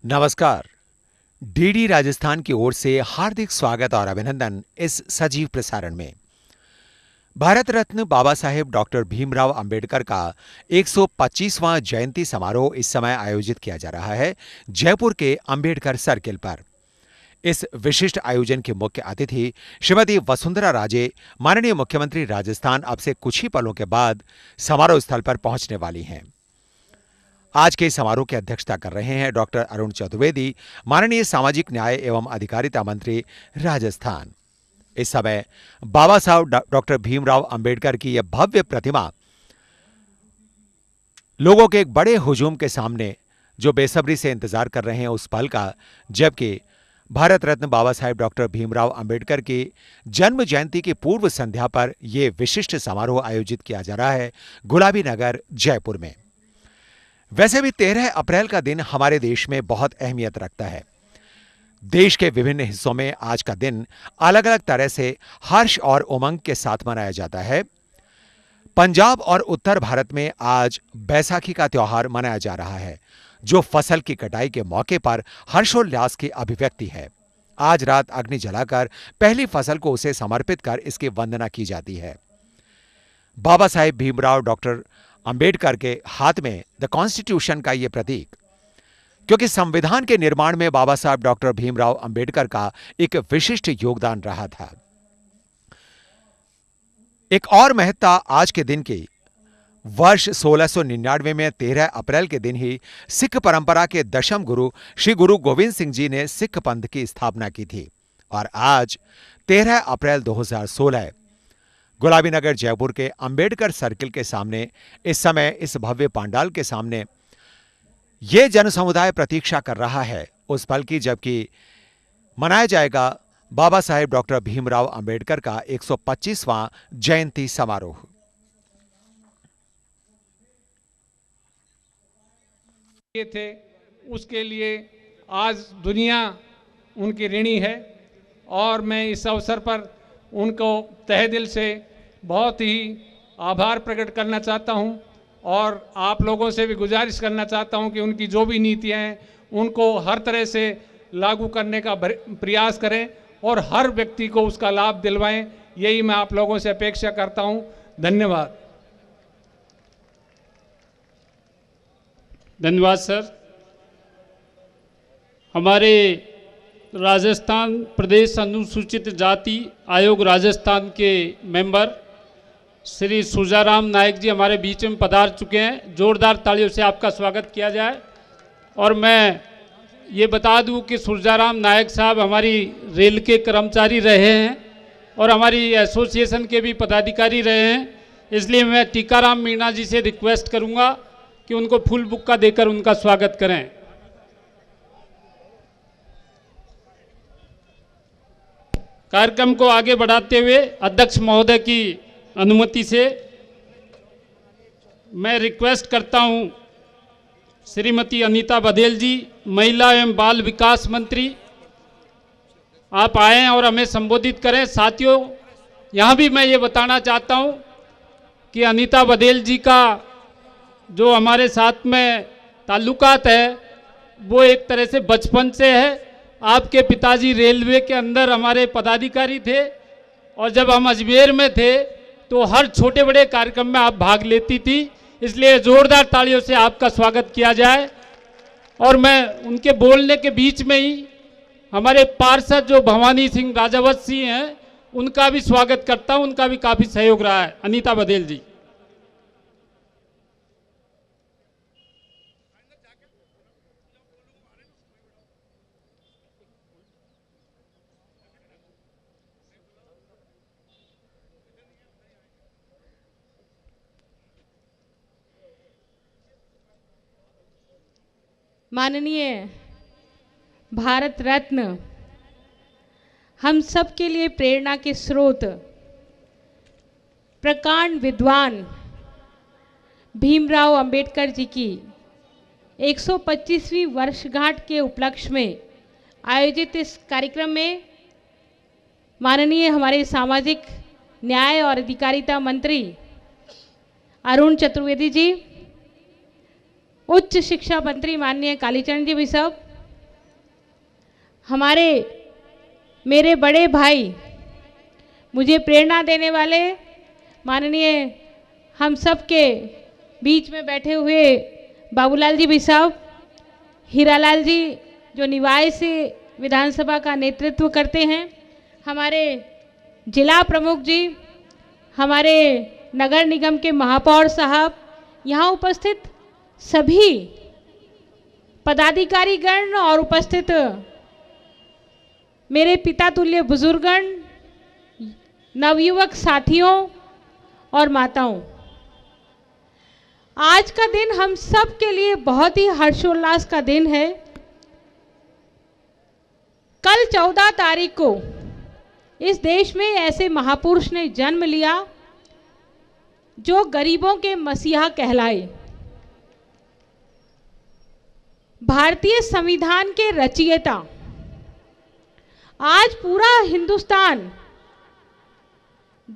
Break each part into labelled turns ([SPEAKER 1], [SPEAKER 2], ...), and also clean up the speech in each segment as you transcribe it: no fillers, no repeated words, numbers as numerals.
[SPEAKER 1] नमस्कार। डीडी राजस्थान की ओर से हार्दिक स्वागत और अभिनंदन इस सजीव प्रसारण में। भारत रत्न बाबा साहेब डॉक्टर भीमराव अंबेडकर का 125वां जयंती समारोह इस समय आयोजित किया जा रहा है जयपुर के अंबेडकर सर्किल पर। इस विशिष्ट आयोजन की मुख्य अतिथि श्रीमती वसुंधरा राजे, माननीय मुख्यमंत्री राजस्थान, अब से कुछ ही पलों के बाद समारोह स्थल पर पहुंचने वाली हैं। आज के समारोह की अध्यक्षता कर रहे हैं डॉक्टर अरुण चतुर्वेदी, माननीय सामाजिक न्याय एवं अधिकारिता मंत्री राजस्थान। इस समय बाबा साहब डॉक्टर भीमराव अंबेडकर की यह भव्य प्रतिमा लोगों के एक बड़े हुजूम के सामने, जो बेसब्री से इंतजार कर रहे हैं उस पल का, जबकि भारत रत्न बाबा साहेब डॉक्टर भीमराव अंबेडकर की जन्म जयंती की पूर्व संध्या पर यह विशिष्ट समारोह आयोजित किया जा रहा है गुलाबी नगर जयपुर में। वैसे भी 13 अप्रैल का दिन हमारे देश में बहुत अहमियत रखता है। देश के विभिन्न हिस्सों में आज का दिन अलग अलग तरह से हर्ष और उमंग के साथ मनाया जाता है। पंजाब और उत्तर भारत में आज बैसाखी का त्योहार मनाया जा रहा है, जो फसल की कटाई के मौके पर हर्षोल्लास की अभिव्यक्ति है। आज रात अग्नि जलाकर पहली फसल को उसे समर्पित कर इसकी वंदना की जाती है। बाबा साहेब भीमराव डॉक्टर अंबेडकर के हाथ में द कॉन्स्टिट्यूशन का यह प्रतीक, क्योंकि संविधान के निर्माण में बाबा साहब डॉक्टर भीमराव अंबेडकर का एक विशिष्ट योगदान रहा था। एक और महत्ता आज के दिन की, वर्ष 1699 में 13 अप्रैल के दिन ही सिख परंपरा के दशम गुरु श्री गुरु गोविंद सिंह जी ने सिख पंथ की स्थापना की थी। और आज 13 अप्रैल 2016 गुलाबी नगर जयपुर के अंबेडकर सर्किल के सामने, इस समय इस भव्य पांडाल के सामने यह जनसमुदाय प्रतीक्षा कर रहा है उस पल की, जबकि मनाया जाएगा बाबा साहेब डॉक्टर भीमराव अंबेडकर का 125वां जयंती समारोह।
[SPEAKER 2] ये थे, उसके लिए आज दुनिया उनकी ऋणी है और मैं इस अवसर पर उनको तहे दिल से बहुत ही आभार प्रकट करना चाहता हूं और आप लोगों से भी गुजारिश करना चाहता हूं कि उनकी जो भी नीतियां हैं उनको हर तरह से लागू करने का प्रयास करें और हर व्यक्ति को उसका लाभ दिलवाएं। यही मैं आप लोगों से अपेक्षा करता हूं। धन्यवाद।
[SPEAKER 3] धन्यवाद सर। हमारे राजस्थान प्रदेश अनुसूचित जाति आयोग राजस्थान के मेंबर श्री सुजाराम नायक जी हमारे बीच में पधार चुके हैं। जोरदार तालियों से आपका स्वागत किया जाए। और मैं ये बता दूं कि सुजाराम नायक साहब हमारी रेल के कर्मचारी रहे हैं और हमारी एसोसिएशन के भी पदाधिकारी रहे हैं, इसलिए मैं टीकाराम मीणा जी से रिक्वेस्ट करूंगा कि उनको फुल बुक्का देकर उनका स्वागत करें। कार्यक्रम को आगे बढ़ाते हुए अध्यक्ष महोदय की अनुमति से मैं रिक्वेस्ट करता हूं श्रीमती अनीता बघेल जी, महिला एवं बाल विकास मंत्री, आप आएं और हमें संबोधित करें। साथियों, यहां भी मैं ये बताना चाहता हूं कि अनीता बघेल जी का जो हमारे साथ में ताल्लुकात है वो एक तरह से बचपन से है। आपके पिताजी रेलवे के अंदर हमारे पदाधिकारी थे और जब हम अजमेर में थे तो हर छोटे बड़े कार्यक्रम में आप भाग लेती थी, इसलिए जोरदार तालियों से आपका स्वागत किया जाए। और मैं उनके बोलने के बीच में ही हमारे पार्षद जो भवानी सिंह राजावंशी हैं उनका भी स्वागत करता हूं, उनका भी काफ़ी सहयोग रहा है। अनीता बघेल जी।
[SPEAKER 4] माननीय भारत रत्न, हम सब के लिए प्रेरणा के स्रोत, प्रकांड विद्वान भीमराव अंबेडकर जी की 125वीं वर्षगांठ के उपलक्ष्य में आयोजित इस कार्यक्रम में माननीय हमारे सामाजिक न्याय और अधिकारिता मंत्री अरुण चतुर्वेदी जी, उच्च शिक्षा मंत्री माननीय कालीचरण जी भी सब, हमारे मेरे बड़े भाई, मुझे प्रेरणा देने वाले, माननीय हम सब के बीच में बैठे हुए बाबूलाल जी भी साहब, हीरालाल जी जो निवाय से विधानसभा का नेतृत्व करते हैं, हमारे जिला प्रमुख जी, हमारे नगर निगम के महापौर साहब, यहाँ उपस्थित सभी पदाधिकारीगण और उपस्थित मेरे पिता तुल्य बुजुर्गगण, नवयुवक साथियों और माताओं, आज का दिन हम सब के लिए बहुत ही हर्षोल्लास का दिन है। कल 14 तारीख को इस देश में ऐसे महापुरुष ने जन्म लिया जो गरीबों के मसीहा कहलाए। भारतीय संविधान के रचयिता। आज पूरा हिंदुस्तान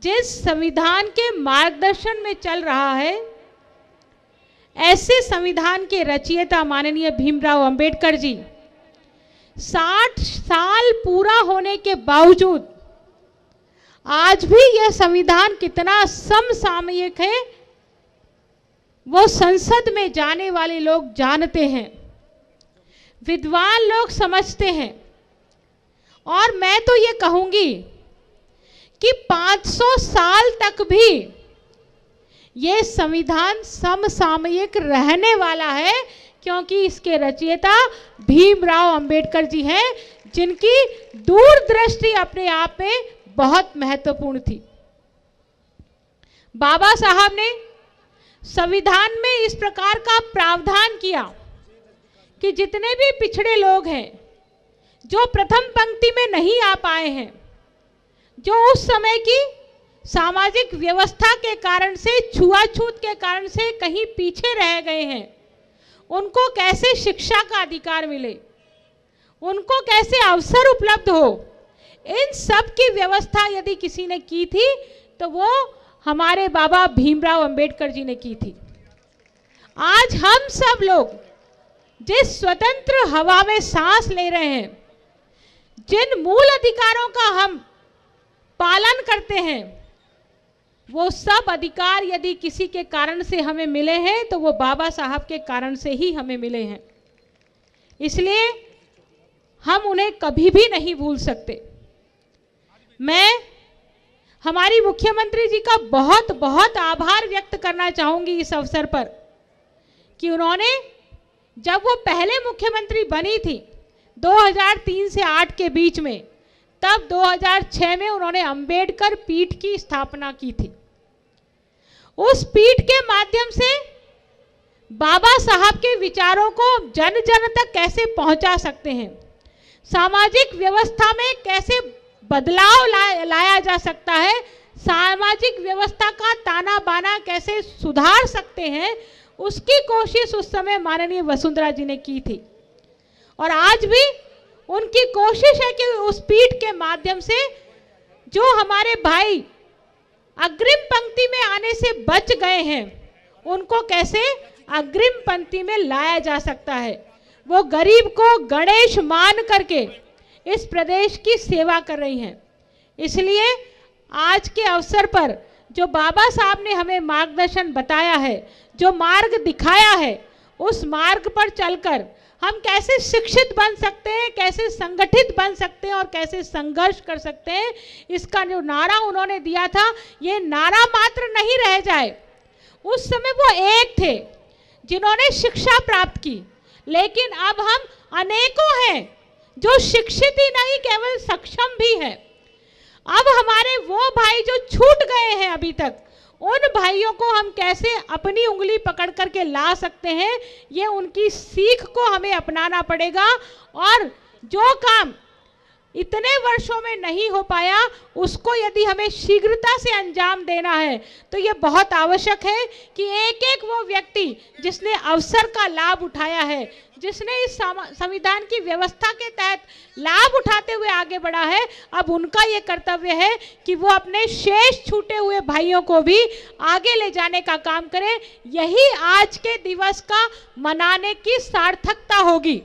[SPEAKER 4] जिस संविधान के मार्गदर्शन में चल रहा है, ऐसे संविधान के रचयिता माननीय भीमराव अंबेडकर जी 60 साल पूरा होने के बावजूद आज भी यह संविधान कितना समसामयिक है, वो संसद में जाने वाले लोग जानते हैं, विद्वान लोग समझते हैं। और मैं तो ये कहूंगी कि 500 साल तक भी ये संविधान समसामयिक रहने वाला है, क्योंकि इसके रचयिता भीमराव अंबेडकर जी हैं, जिनकी दूरदृष्टि अपने आप में बहुत महत्वपूर्ण थी। बाबा साहब ने संविधान में इस प्रकार का प्रावधान किया कि जितने भी पिछड़े लोग हैं, जो प्रथम पंक्ति में नहीं आ पाए हैं, जो उस समय की सामाजिक व्यवस्था के कारण से, छुआछूत के कारण से कहीं पीछे रह गए हैं, उनको कैसे शिक्षा का अधिकार मिले, उनको कैसे अवसर उपलब्ध हो, इन सब की व्यवस्था यदि किसी ने की थी तो वो हमारे बाबा भीमराव अंबेडकर जी ने की थी। आज हम सब लोग जिस स्वतंत्र हवा में सांस ले रहे हैं, जिन मूल अधिकारों का हम पालन करते हैं, वो सब अधिकार यदि किसी के कारण से हमें मिले हैं तो वो बाबा साहब के कारण से ही हमें मिले हैं। इसलिए हम उन्हें कभी भी नहीं भूल सकते। मैं हमारी मुख्यमंत्री जी का बहुत बहुत आभार व्यक्त करना चाहूंगी इस अवसर पर कि उन्होंने, जब वो पहले मुख्यमंत्री बनी थी 2003 से 8 के बीच में, तब 2006 में उन्होंने अंबेडकर पीठ की स्थापना की थी। उस पीठ के माध्यम से बाबा साहब के विचारों को जन जन तक कैसे पहुंचा सकते हैं, सामाजिक व्यवस्था में कैसे बदलाव लाया जा सकता है, सामाजिक व्यवस्था का ताना बाना कैसे सुधार सकते हैं, उसकी कोशिश उस समय माननीय वसुंधरा जी ने की थी। और आज भी उनकी कोशिश है कि उस पीठ के माध्यम से जो हमारे भाई अग्रिम पंक्ति में आने से बच गए हैं, उनको कैसे अग्रिम पंक्ति में लाया जा सकता है। वो गरीब को गणेश मान करके इस प्रदेश की सेवा कर रही हैं। इसलिए आज के अवसर पर जो बाबा साहब ने हमें मार्गदर्शन बताया है, जो मार्ग दिखाया है, उस मार्ग पर चलकर हम कैसे शिक्षित बन सकते हैं, कैसे संगठित बन सकते हैं और कैसे संघर्ष कर सकते हैं, इसका जो नारा उन्होंने दिया था, ये नारा मात्र नहीं रह जाए। उस समय वो एक थे जिन्होंने शिक्षा प्राप्त की, लेकिन अब हम अनेकों हैं जो शिक्षित ही नहीं, केवल सक्षम भी है। अब हमारे वो भाई जो छूट गए हैं अभी तक, उन भाइयों को हम कैसे अपनी उंगली पकड़ करके ला सकते हैं, ये उनकी सीख को हमें अपनाना पड़ेगा। और जो काम इतने वर्षों में नहीं हो पाया, उसको यदि हमें शीघ्रता से अंजाम देना है, तो ये बहुत आवश्यक है कि एक एक वो व्यक्ति जिसने अवसर का लाभ उठाया है, जिसने इस संविधान की व्यवस्था के तहत लाभ उठाते हुए आगे बढ़ा है, अब उनका ये कर्तव्य है कि वो अपने शेष छूटे हुए भाइयों को भी आगे ले जाने का काम करें। यही आज के दिवस का मनाने की सार्थकता होगी।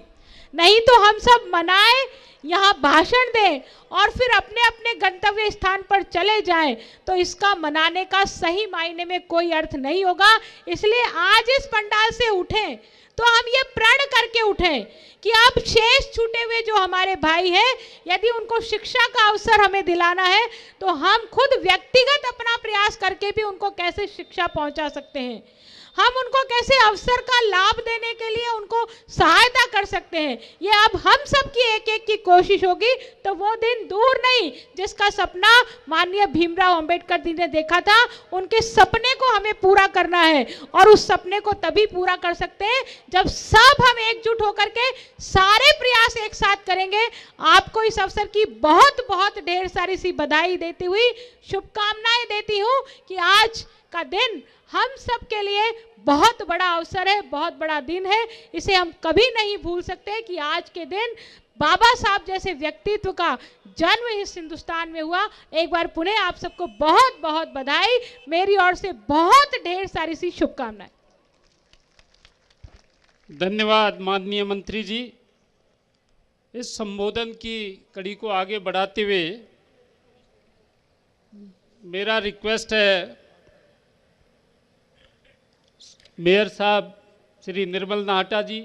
[SPEAKER 4] नहीं तो हम सब मनाएं यहाँ भाषण दें और फिर अपने अपने गंतव्य स्थान पर चले जाएं, तो इसका मनाने का सही मायने में कोई अर्थ नहीं होगा। इसलिए आज इस पंडाल से उठें तो हम ये प्रण करके उठें कि अब शेष छूटे हुए जो हमारे भाई हैं, यदि उनको शिक्षा का अवसर हमें दिलाना है तो हम खुद व्यक्तिगत अपना प्रयास करके भी उनको कैसे शिक्षा पहुंचा सकते हैं, हम उनको कैसे अवसर का लाभ देने के लिए उनको सहायता कर सकते हैं। ये अब हम सब की एक एक की कोशिश होगी, तो वो दिन दूर नहीं जिसका सपना माननीय भीमराव अंबेडकर जी ने देखा था। उनके सपने को हमें पूरा करना है और उस सपने को तभी पूरा कर सकते हैं जब सब हम एकजुट होकर के सारे प्रयास एक साथ करेंगे। आपको इस अवसर की बहुत बहुत ढेर सारी सी बधाई देती हुई शुभकामनाएं देती हूँ कि आज का दिन हम सब के लिए बहुत बड़ा अवसर है, बहुत बड़ा दिन है। इसे हम कभी नहीं भूल सकते कि आज के दिन बाबा साहब जैसे व्यक्तित्व का जन्म इस हिंदुस्तान में हुआ। एक बार पुनः आप सबको बहुत बहुत बधाई, मेरी ओर से बहुत ढेर सारी सी शुभकामनाएं।
[SPEAKER 3] धन्यवाद माननीय मंत्री जी। इस संबोधन की कड़ी को आगे बढ़ाते हुए मेरा रिक्वेस्ट है मेयर साहब श्री निर्मल नाहटा जी,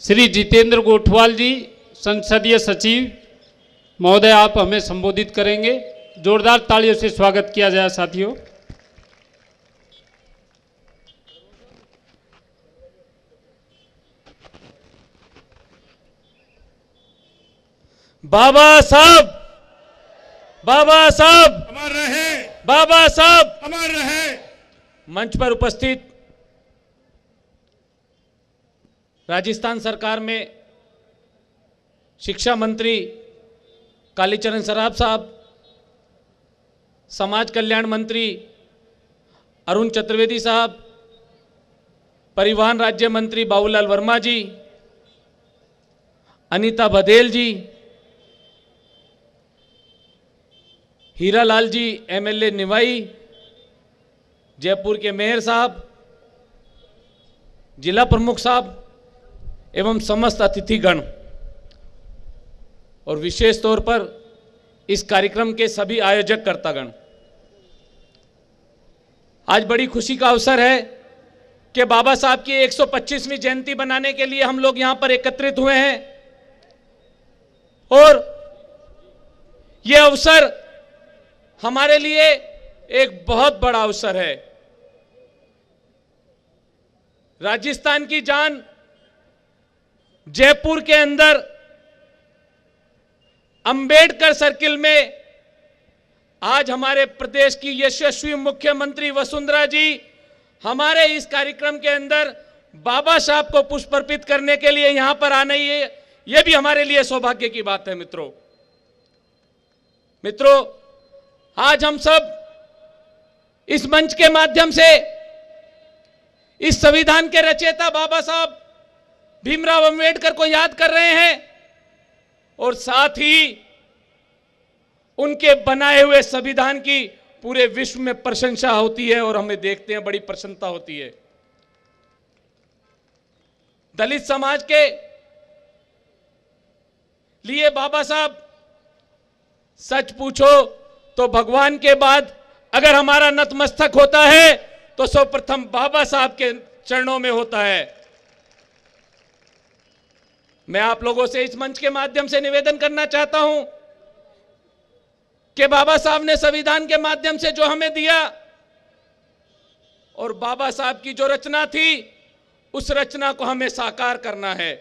[SPEAKER 3] श्री जितेंद्र गोठवाल जी संसदीय सचिव महोदय, आप हमें संबोधित करेंगे। जोरदार तालियों से स्वागत किया जाए साथियों।
[SPEAKER 5] बाबा साहब, बाबा साहब
[SPEAKER 6] अमर रहे,
[SPEAKER 5] बाबा साहब
[SPEAKER 6] अमर रहे।
[SPEAKER 5] मंच पर उपस्थित राजस्थान सरकार में शिक्षा मंत्री कालीचरण सराफ साहब, समाज कल्याण मंत्री अरुण चतुर्वेदी साहब, परिवहन राज्य मंत्री बाबूलाल वर्मा जी, अनीता बघेल जी, हीरालाल जी एमएलए निवाई, जयपुर के मेयर साहब, जिला प्रमुख साहब एवं समस्त अतिथिगण और विशेष तौर पर इस कार्यक्रम के सभी आयोजक कर्तागण, आज बड़ी खुशी का अवसर है कि बाबा साहब की 125वीं जयंती बनाने के लिए हम लोग यहां पर एकत्रित हुए हैं और यह अवसर हमारे लिए एक बहुत बड़ा अवसर है। राजस्थान की जान जयपुर के अंदर अंबेडकर सर्किल में आज हमारे प्रदेश की यशस्वी मुख्यमंत्री वसुंधरा जी हमारे इस कार्यक्रम के अंदर बाबा साहब को पुष्प अर्पित करने के लिए यहां पर आना ही है, यह भी हमारे लिए सौभाग्य की बात है। मित्रों, आज हम सब इस मंच के माध्यम से इस संविधान के रचयिता बाबा साहब भीमराव अंबेडकर को याद कर रहे हैं और साथ ही उनके बनाए हुए संविधान की पूरे विश्व में प्रशंसा होती है और हमें देखते हैं बड़ी प्रसन्नता होती है। दलित समाज के लिए बाबा साहब, सच पूछो तो भगवान के बाद अगर हमारा नतमस्तक होता है तो सर्वप्रथम बाबा साहब के चरणों में होता है। मैं आप लोगों से इस मंच के माध्यम से निवेदन करना चाहता हूं कि बाबा साहब ने संविधान के माध्यम से जो हमें दिया और बाबा साहब की जो रचना थी उस रचना को हमें साकार करना है।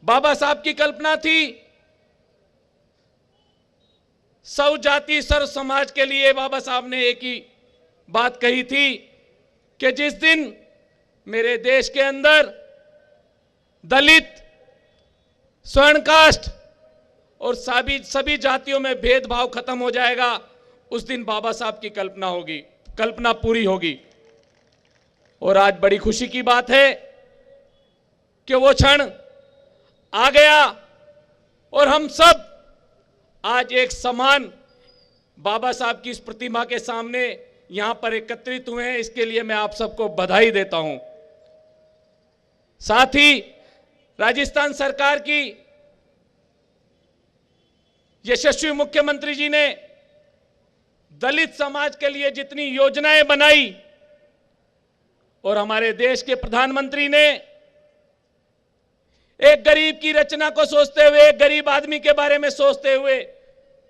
[SPEAKER 5] बाबा साहब की कल्पना थी सर्व जाति सर्व समाज के लिए। बाबा साहब ने एक ही बात कही थी कि जिस दिन मेरे देश के अंदर दलित, स्वर्ण कास्ट और सभी जातियों में भेदभाव खत्म हो जाएगा, उस दिन बाबा साहब की कल्पना पूरी होगी। और आज बड़ी खुशी की बात है कि वो क्षण आ गया और हम सब आज एक समान बाबा साहब की इस प्रतिमा के सामने यहां पर एकत्रित हुए हैं, इसके लिए मैं आप सबको बधाई देता हूं। साथ ही राजस्थान सरकार की यशस्वी मुख्यमंत्री जी ने दलित समाज के लिए जितनी योजनाएं बनाई और हमारे देश के प्रधानमंत्री ने एक गरीब की रचना को सोचते हुए, एक गरीब आदमी के बारे में सोचते हुए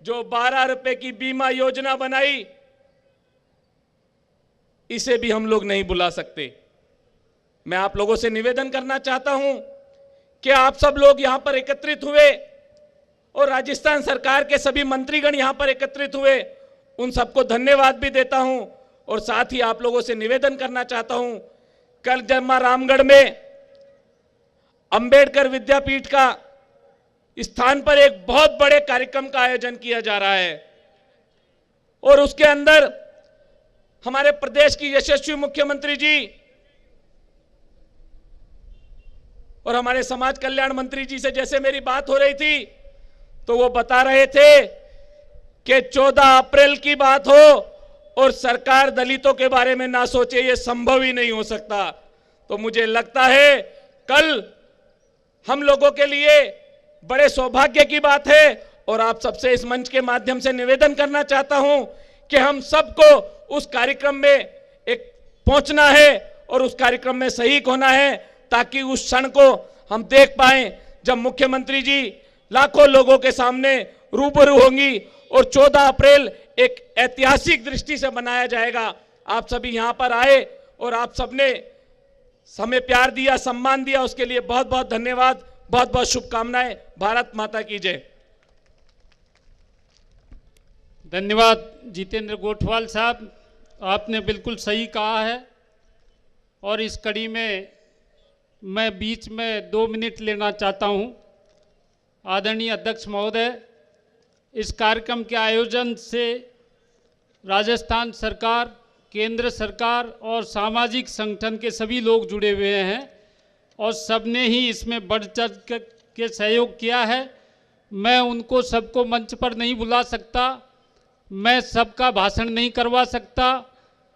[SPEAKER 5] जो 12 रुपए की बीमा योजना बनाई, इसे भी हम लोग नहीं भुला सकते। मैं आप लोगों से निवेदन करना चाहता हूं कि आप सब लोग यहां पर एकत्रित हुए और राजस्थान सरकार के सभी मंत्रीगण यहां पर एकत्रित हुए, उन सबको धन्यवाद भी देता हूं। और साथ ही आप लोगों से निवेदन करना चाहता हूं, कल जब रामगढ़ में अंबेडकर विद्यापीठ का स्थान पर एक बहुत बड़े कार्यक्रम का आयोजन किया जा रहा है और उसके अंदर हमारे प्रदेश की यशस्वी मुख्यमंत्री जी और हमारे समाज कल्याण मंत्री जी से जैसे मेरी बात हो रही थी तो वो बता रहे थे कि 14 अप्रैल की बात हो और सरकार दलितों के बारे में ना सोचे, ये संभव ही नहीं हो सकता। तो मुझे लगता है कल हम लोगों के लिए बड़े सौभाग्य की बात है और आप सबसे इस मंच के माध्यम से निवेदन करना चाहता हूं कि हम सबको उस कार्यक्रम में एक पहुंचना है और उस कार्यक्रम में शरीक होना है, ताकि उस क्षण को हम देख पाएं जब मुख्यमंत्री जी लाखों लोगों के सामने रूबरू होंगी और 14 अप्रैल एक ऐतिहासिक दृष्टि से मनाया जाएगा। आप सभी यहां पर आए और आप सबने हमें प्यार दिया, सम्मान दिया, उसके लिए बहुत बहुत धन्यवाद, बहुत बहुत शुभकामनाएं। भारत माता की जय।
[SPEAKER 3] धन्यवाद जितेंद्र गोठवाल साहब, आपने बिल्कुल सही कहा है। और इस कड़ी में मैं बीच में 2 मिनट लेना चाहता हूं। आदरणीय अध्यक्ष महोदय, इस कार्यक्रम के आयोजन से राजस्थान सरकार, केंद्र सरकार और सामाजिक संगठन के सभी लोग जुड़े हुए हैं और सबने ही इसमें बढ़ चढ़ के सहयोग किया है। मैं उनको सबको मंच पर नहीं बुला सकता, मैं सबका भाषण नहीं करवा सकता,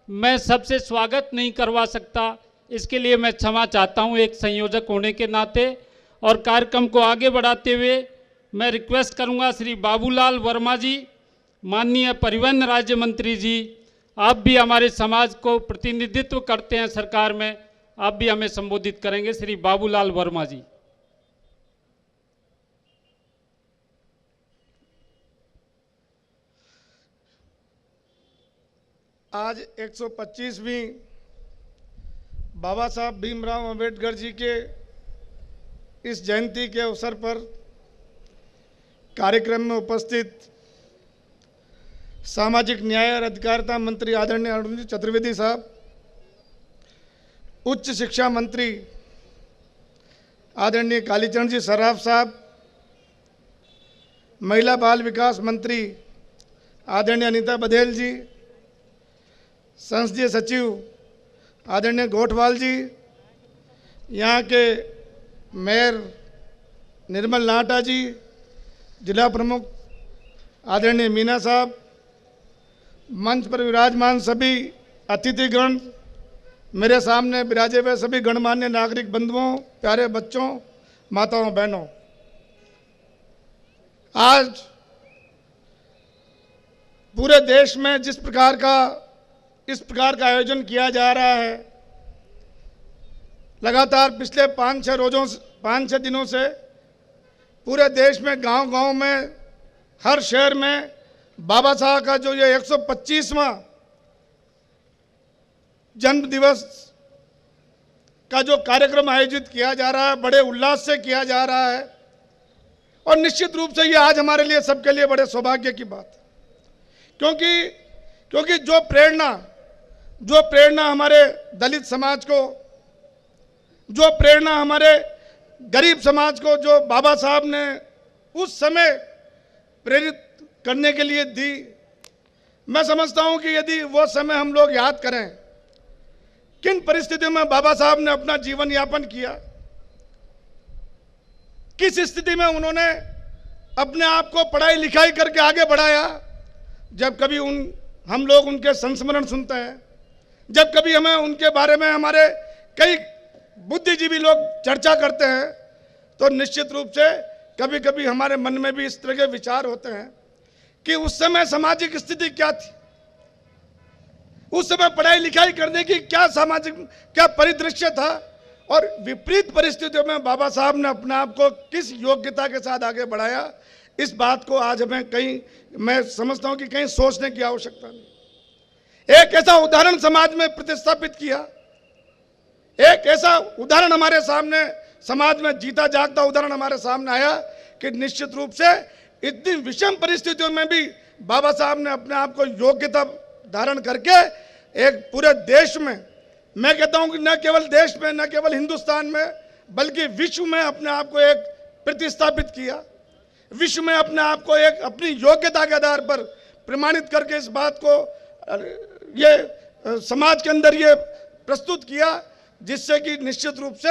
[SPEAKER 3] मैं सबसे स्वागत नहीं करवा सकता, इसके लिए मैं क्षमा चाहता हूं एक संयोजक होने के नाते। और कार्यक्रम को आगे बढ़ाते हुए मैं रिक्वेस्ट करूंगा श्री बाबूलाल वर्मा जी, माननीय परिवहन राज्य मंत्री जी, आप भी हमारे समाज को प्रतिनिधित्व करते हैं सरकार में, आप भी हमें संबोधित करेंगे। श्री बाबूलाल वर्मा जी।
[SPEAKER 6] आज 125वीं बाबा साहब भीमराव अंबेडकर जी के इस जयंती के अवसर पर कार्यक्रम में उपस्थित सामाजिक न्याय और अधिकारिता मंत्री आदरणीय अरुण चतुर्वेदी साहब, उच्च शिक्षा मंत्री आदरणीय कालीचरण जी सराफ साहब, महिला बाल विकास मंत्री आदरणीय अनीता बघेल जी, संसदीय सचिव आदरणीय गोठवाल जी, यहाँ के मेयर निर्मल लाटा जी, जिला प्रमुख आदरणीय मीना साहब, मंच पर विराजमान सभी अतिथिगण, मेरे सामने विराजे हुए सभी गणमान्य नागरिक बंधुओं, प्यारे बच्चों, माताओं, बहनों, आज पूरे देश में इस प्रकार का आयोजन किया जा रहा है, लगातार पिछले 5-6 दिनों से पूरे देश में गांव-गांव में, हर शहर में बाबा साहब का जो ये 125वां जन्म दिवस का जो कार्यक्रम आयोजित किया जा रहा है, बड़े उल्लास से किया जा रहा है। और निश्चित रूप से ये आज हमारे लिए, सबके लिए बड़े सौभाग्य की बात है, क्योंकि जो प्रेरणा हमारे दलित समाज को, जो प्रेरणा हमारे गरीब समाज को, जो बाबा साहब ने उस समय प्रेरित करने के लिए दी, मैं समझता हूं कि यदि वो समय हम लोग याद करें, किन परिस्थितियों में बाबा साहब ने अपना जीवन यापन किया, किस स्थिति में उन्होंने अपने आप को पढ़ाई लिखाई करके आगे बढ़ाया। जब कभी हम लोग उनके संस्मरण सुनते हैं, जब कभी हमें उनके बारे में हमारे कई बुद्धिजीवी लोग चर्चा करते हैं, तो निश्चित रूप से कभी कभी हमारे मन में भी इस तरह के विचार होते हैं कि उस समय सामाजिक स्थिति क्या थी, उस समय पढ़ाई लिखाई करने की क्या परिदृश्य था, और विपरीत परिस्थितियों में बाबा साहब ने अपने आप को किस योग्यता के साथ आगे बढ़ाया। इस बात को आज हमें मैं समझता हूं कि कहीं सोचने की आवश्यकता नहीं। एक ऐसा उदाहरण समाज में प्रतिस्थापित किया, एक ऐसा उदाहरण हमारे सामने समाज में जीता जागता उदाहरण हमारे सामने आया कि निश्चित रूप से इतनी विषम परिस्थितियों में भी बाबा साहब ने अपने आप को योग्यता धारण करके एक पूरे देश में, मैं कहता हूं कि न केवल देश में, न केवल हिंदुस्तान में, बल्कि विश्व में अपने आप को एक प्रतिस्थापित किया। विश्व में अपने आप को एक अपनी योग्यता के आधार पर प्रमाणित करके इस बात को ये समाज के अंदर ये प्रस्तुत किया, जिससे कि निश्चित रूप से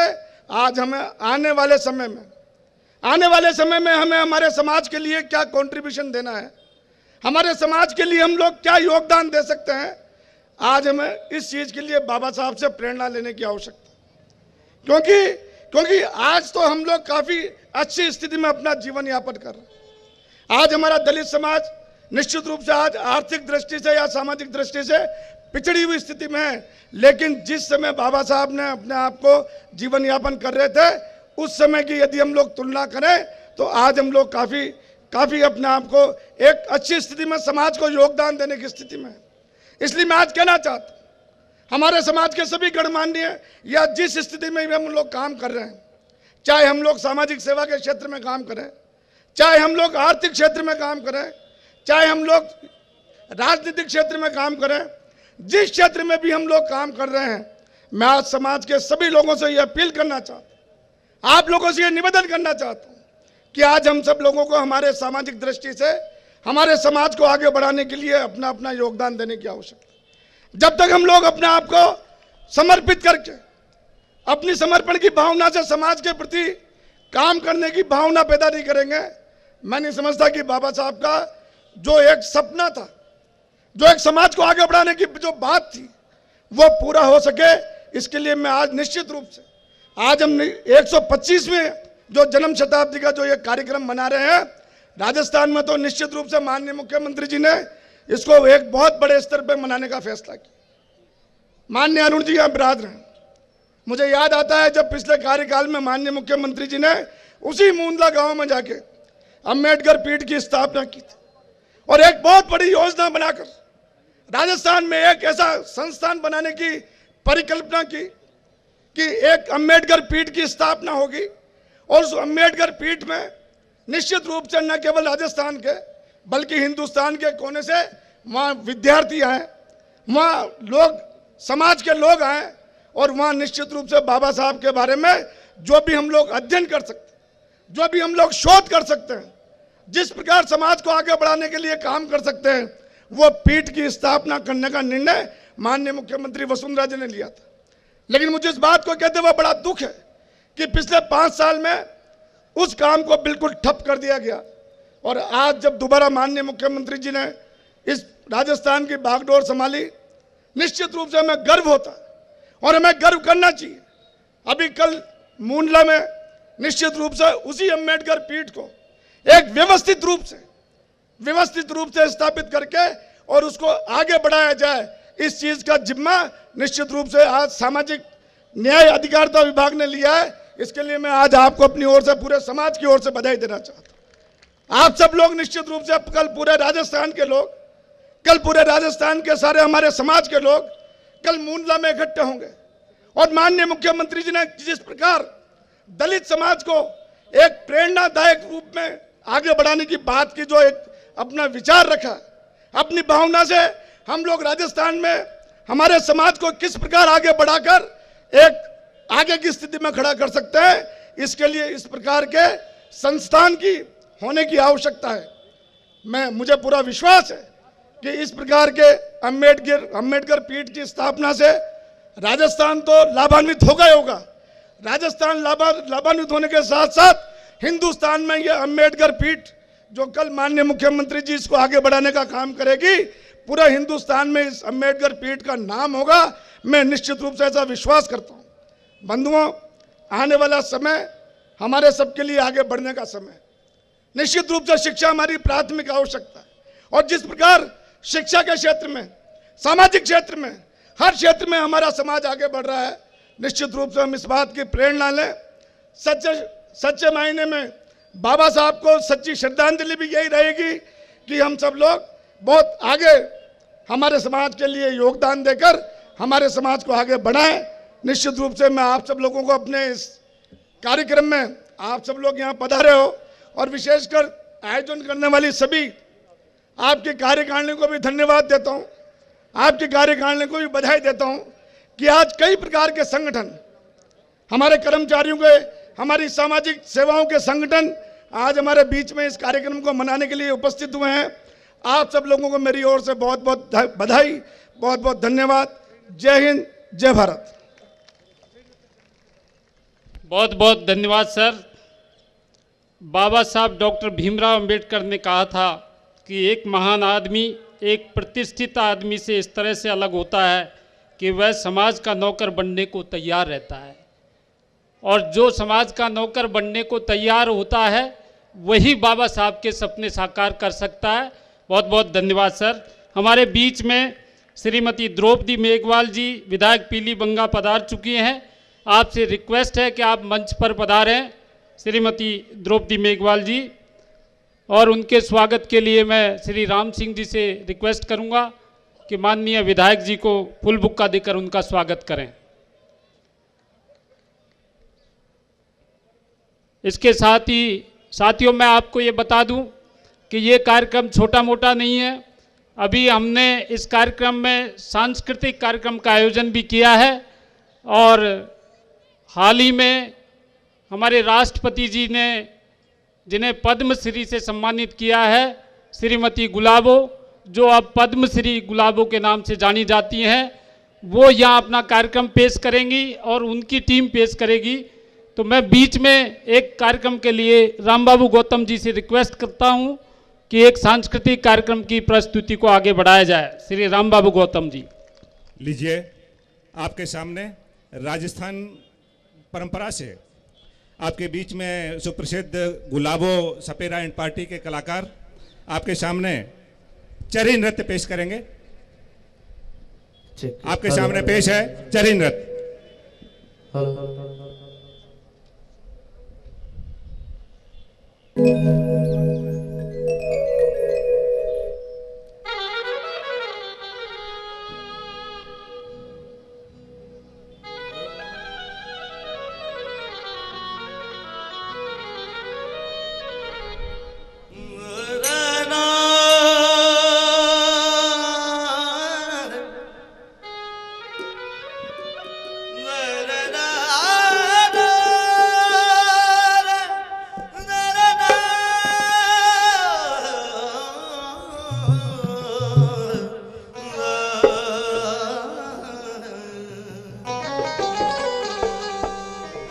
[SPEAKER 6] आज हमें आने वाले समय में हमें हमारे समाज के लिए क्या कंट्रीब्यूशन देना है, हमारे समाज के लिए हम लोग क्या योगदान दे सकते हैं, आज हमें इस चीज के लिए बाबा साहब से प्रेरणा लेने की आवश्यकता है। क्योंकि आज तो हम लोग काफी अच्छी स्थिति में अपना जीवन यापन कर रहे हैं। आज हमारा दलित समाज निश्चित रूप से आज आर्थिक दृष्टि से या सामाजिक दृष्टि से पिछड़ी हुई स्थिति में है, लेकिन जिस समय बाबा साहब ने अपने आप को जीवन यापन कर रहे थे, उस समय की यदि हम लोग तुलना करें तो आज हम लोग काफी अपने आप को एक अच्छी स्थिति में समाज को योगदान देने की स्थिति में है। इसलिए मैं आज कहना चाहता हूं, हमारे समाज के सभी गणमान्य या जिस स्थिति में भी हम लोग काम कर रहे हैं, चाहे हम लोग सामाजिक सेवा के क्षेत्र में काम करें, चाहे हम लोग आर्थिक क्षेत्र में काम करें, चाहे हम लोग राजनीतिक क्षेत्र में काम करें, जिस क्षेत्र में भी हम लोग काम कर रहे हैं, मैं आज समाज के सभी लोगों से यह अपील करना चाहता हूं, आप लोगों से यह निवेदन करना चाहता हूं कि आज हम सब लोगों को हमारे सामाजिक दृष्टि से हमारे समाज को आगे बढ़ाने के लिए अपना अपना योगदान देने की आवश्यकता है। जब तक हम लोग अपने आप को समर्पित करके अपनी समर्पण की भावना से समाज के प्रति काम करने की भावना पैदा नहीं करेंगे, मैं नहीं समझता कि बाबा साहब का जो एक सपना था, जो एक समाज को आगे बढ़ाने की जो बात थी, वो पूरा हो सके। इसके लिए मैं आज निश्चित रूप से आज हम 125वें जो जन्म शताब्दी का जो ये कार्यक्रम मना रहे हैं, राजस्थान में तो निश्चित रूप से माननीय मुख्यमंत्री जी ने इसको एक बहुत बड़े स्तर पर मनाने का फैसला किया। माननीय अरुण जी यहाँ बिरादर हैं, मुझे याद आता है जब पिछले कार्यकाल में माननीय मुख्यमंत्री जी ने उसी मूंदला गांव में जाके अंबेडकर पीठ की स्थापना की थी और एक बहुत बड़ी योजना बनाकर राजस्थान में एक ऐसा संस्थान बनाने की परिकल्पना की कि एक अंबेडकर पीठ की स्थापना होगी और उस अंबेडकर पीठ में निश्चित रूप से न केवल राजस्थान के बल्कि हिंदुस्तान के कोने से वहाँ विद्यार्थी आए, वहाँ लोग समाज के लोग आए और वहाँ निश्चित रूप से बाबा साहब के बारे में जो भी हम लोग अध्ययन कर सकते हैं, जो भी हम लोग शोध कर सकते हैं, जिस प्रकार समाज को आगे बढ़ाने के लिए काम कर सकते हैं, वो पीठ की स्थापना करने का निर्णय माननीय मुख्यमंत्री वसुंधरा जी ने लिया था। लेकिन मुझे इस बात को कहते हुए बड़ा दुख है कि पिछले 5 साल में उस काम को बिल्कुल ठप कर दिया गया और आज जब दोबारा माननीय मुख्यमंत्री जी ने इस राजस्थान की बागडोर संभाली, निश्चित रूप से हमें गर्व होता है और हमें गर्व करना चाहिए। अभी कल मूंदला में निश्चित रूप से उसी अंबेडकर पीठ को एक व्यवस्थित रूप से स्थापित करके और उसको आगे बढ़ाया जाए, इस चीज का जिम्मा निश्चित रूप से आज सामाजिक न्याय अधिकारिता विभाग ने लिया है। इसके लिए मैं आज आपको अपनी ओर से, पूरे समाज की ओर से बधाई देना चाहता हूं। आप सब लोग निश्चित रूप से कल पूरे राजस्थान के लोग, कल पूरे राजस्थान के सारे हमारे समाज के लोग कल मूंदला में इकट्ठे होंगे और माननीय मुख्यमंत्री जी ने जिस प्रकार दलित समाज को एक प्रेरणादायक रूप में आगे बढ़ाने की बात की, जो एक अपना विचार रखा, अपनी भावना से हम लोग राजस्थान में हमारे समाज को किस प्रकार आगे बढ़ाकर एक आगे की स्थिति में खड़ा कर सकते हैं, इसके लिए इस प्रकार के संस्थान की होने की आवश्यकता है। मुझे पूरा विश्वास है कि इस प्रकार के अंबेडकर पीठ की स्थापना से राजस्थान तो लाभान्वित होगा। राजस्थान लाभान्वित होने के साथ साथ हिंदुस्तान में यह अंबेडकर पीठ जो कल माननीय मुख्यमंत्री जी इसको आगे बढ़ाने का काम करेगी, पूरा हिंदुस्तान में इस अंबेडकर पीठ का नाम होगा। मैं निश्चित रूप से ऐसा विश्वास करता हूँ। बंधुओं, आने वाला समय हमारे सबके लिए आगे बढ़ने का समय। निश्चित रूप से शिक्षा हमारी प्राथमिक आवश्यकता है, और जिस प्रकार शिक्षा के क्षेत्र में, सामाजिक क्षेत्र में, हर क्षेत्र में हमारा समाज आगे बढ़ रहा है, निश्चित रूप से हम इस बात की प्रेरणा लें। सच्चे मायने में बाबा साहब को सच्ची श्रद्धांजलि भी यही रहेगी कि हम सब लोग बहुत आगे हमारे समाज के लिए योगदान देकर हमारे समाज को आगे बढ़ाएं। निश्चित रूप से मैं आप सब लोगों को अपने इस कार्यक्रम में, आप सब लोग यहाँ पधारे हो, और विशेषकर आयोजन करने वाली सभी आपके कार्यकारिणी को भी धन्यवाद देता हूँ, आपकी कार्यकारिणी को भी बधाई देता हूँ कि आज कई प्रकार के संगठन, हमारे कर्मचारियों के, हमारी सामाजिक सेवाओं के संगठन आज हमारे बीच में इस कार्यक्रम को मनाने के लिए उपस्थित हुए हैं। आप सब लोगों को मेरी ओर से बहुत बहुत बधाई, बहुत बहुत धन्यवाद। जय हिंद, जय भारत।
[SPEAKER 3] बहुत बहुत धन्यवाद सर। बाबा साहब डॉक्टर भीमराव अंबेडकर ने कहा था कि एक महान आदमी एक प्रतिष्ठित आदमी से इस तरह से अलग होता है कि वह समाज का नौकर बनने को तैयार रहता है, और जो समाज का नौकर बनने को तैयार होता है वही बाबा साहब के सपने साकार कर सकता है। बहुत बहुत धन्यवाद सर। हमारे बीच में श्रीमती द्रौपदी मेघवाल जी विधायक पीलीबंगा पधार चुकी हैं। आपसे रिक्वेस्ट है कि आप मंच पर पधारें, श्रीमती द्रौपदी मेघवाल जी, और उनके स्वागत के लिए मैं श्री राम सिंह जी से रिक्वेस्ट करूंगा कि माननीय विधायक जी को फुल बुक्का देकर उनका स्वागत करें। इसके साथ ही साथियों, मैं आपको ये बता दूं कि ये कार्यक्रम छोटा मोटा नहीं है। अभी हमने इस कार्यक्रम में सांस्कृतिक कार्यक्रम का आयोजन भी किया है, और हाल ही में हमारे राष्ट्रपति जी ने जिन्हें पद्मश्री से सम्मानित किया है, श्रीमती गुलाबो, जो अब पद्मश्री गुलाबो के नाम से जानी जाती हैं, वो यहाँ अपना कार्यक्रम पेश करेंगी और उनकी टीम पेश करेगी। तो मैं बीच में एक कार्यक्रम के लिए रामबाबू गौतम जी से रिक्वेस्ट करता हूँ कि एक सांस्कृतिक कार्यक्रम की प्रस्तुति को आगे बढ़ाया जाए। श्री रामबाबू गौतम जी।
[SPEAKER 7] लीजिए, आपके सामने राजस्थान परंपरा से आपके बीच में सुप्रसिद्ध गुलाबो सपेरा एंड पार्टी के कलाकार आपके सामने चरी नृत्य पेश करेंगे। आपके सामने पेश है चरी नृत्य।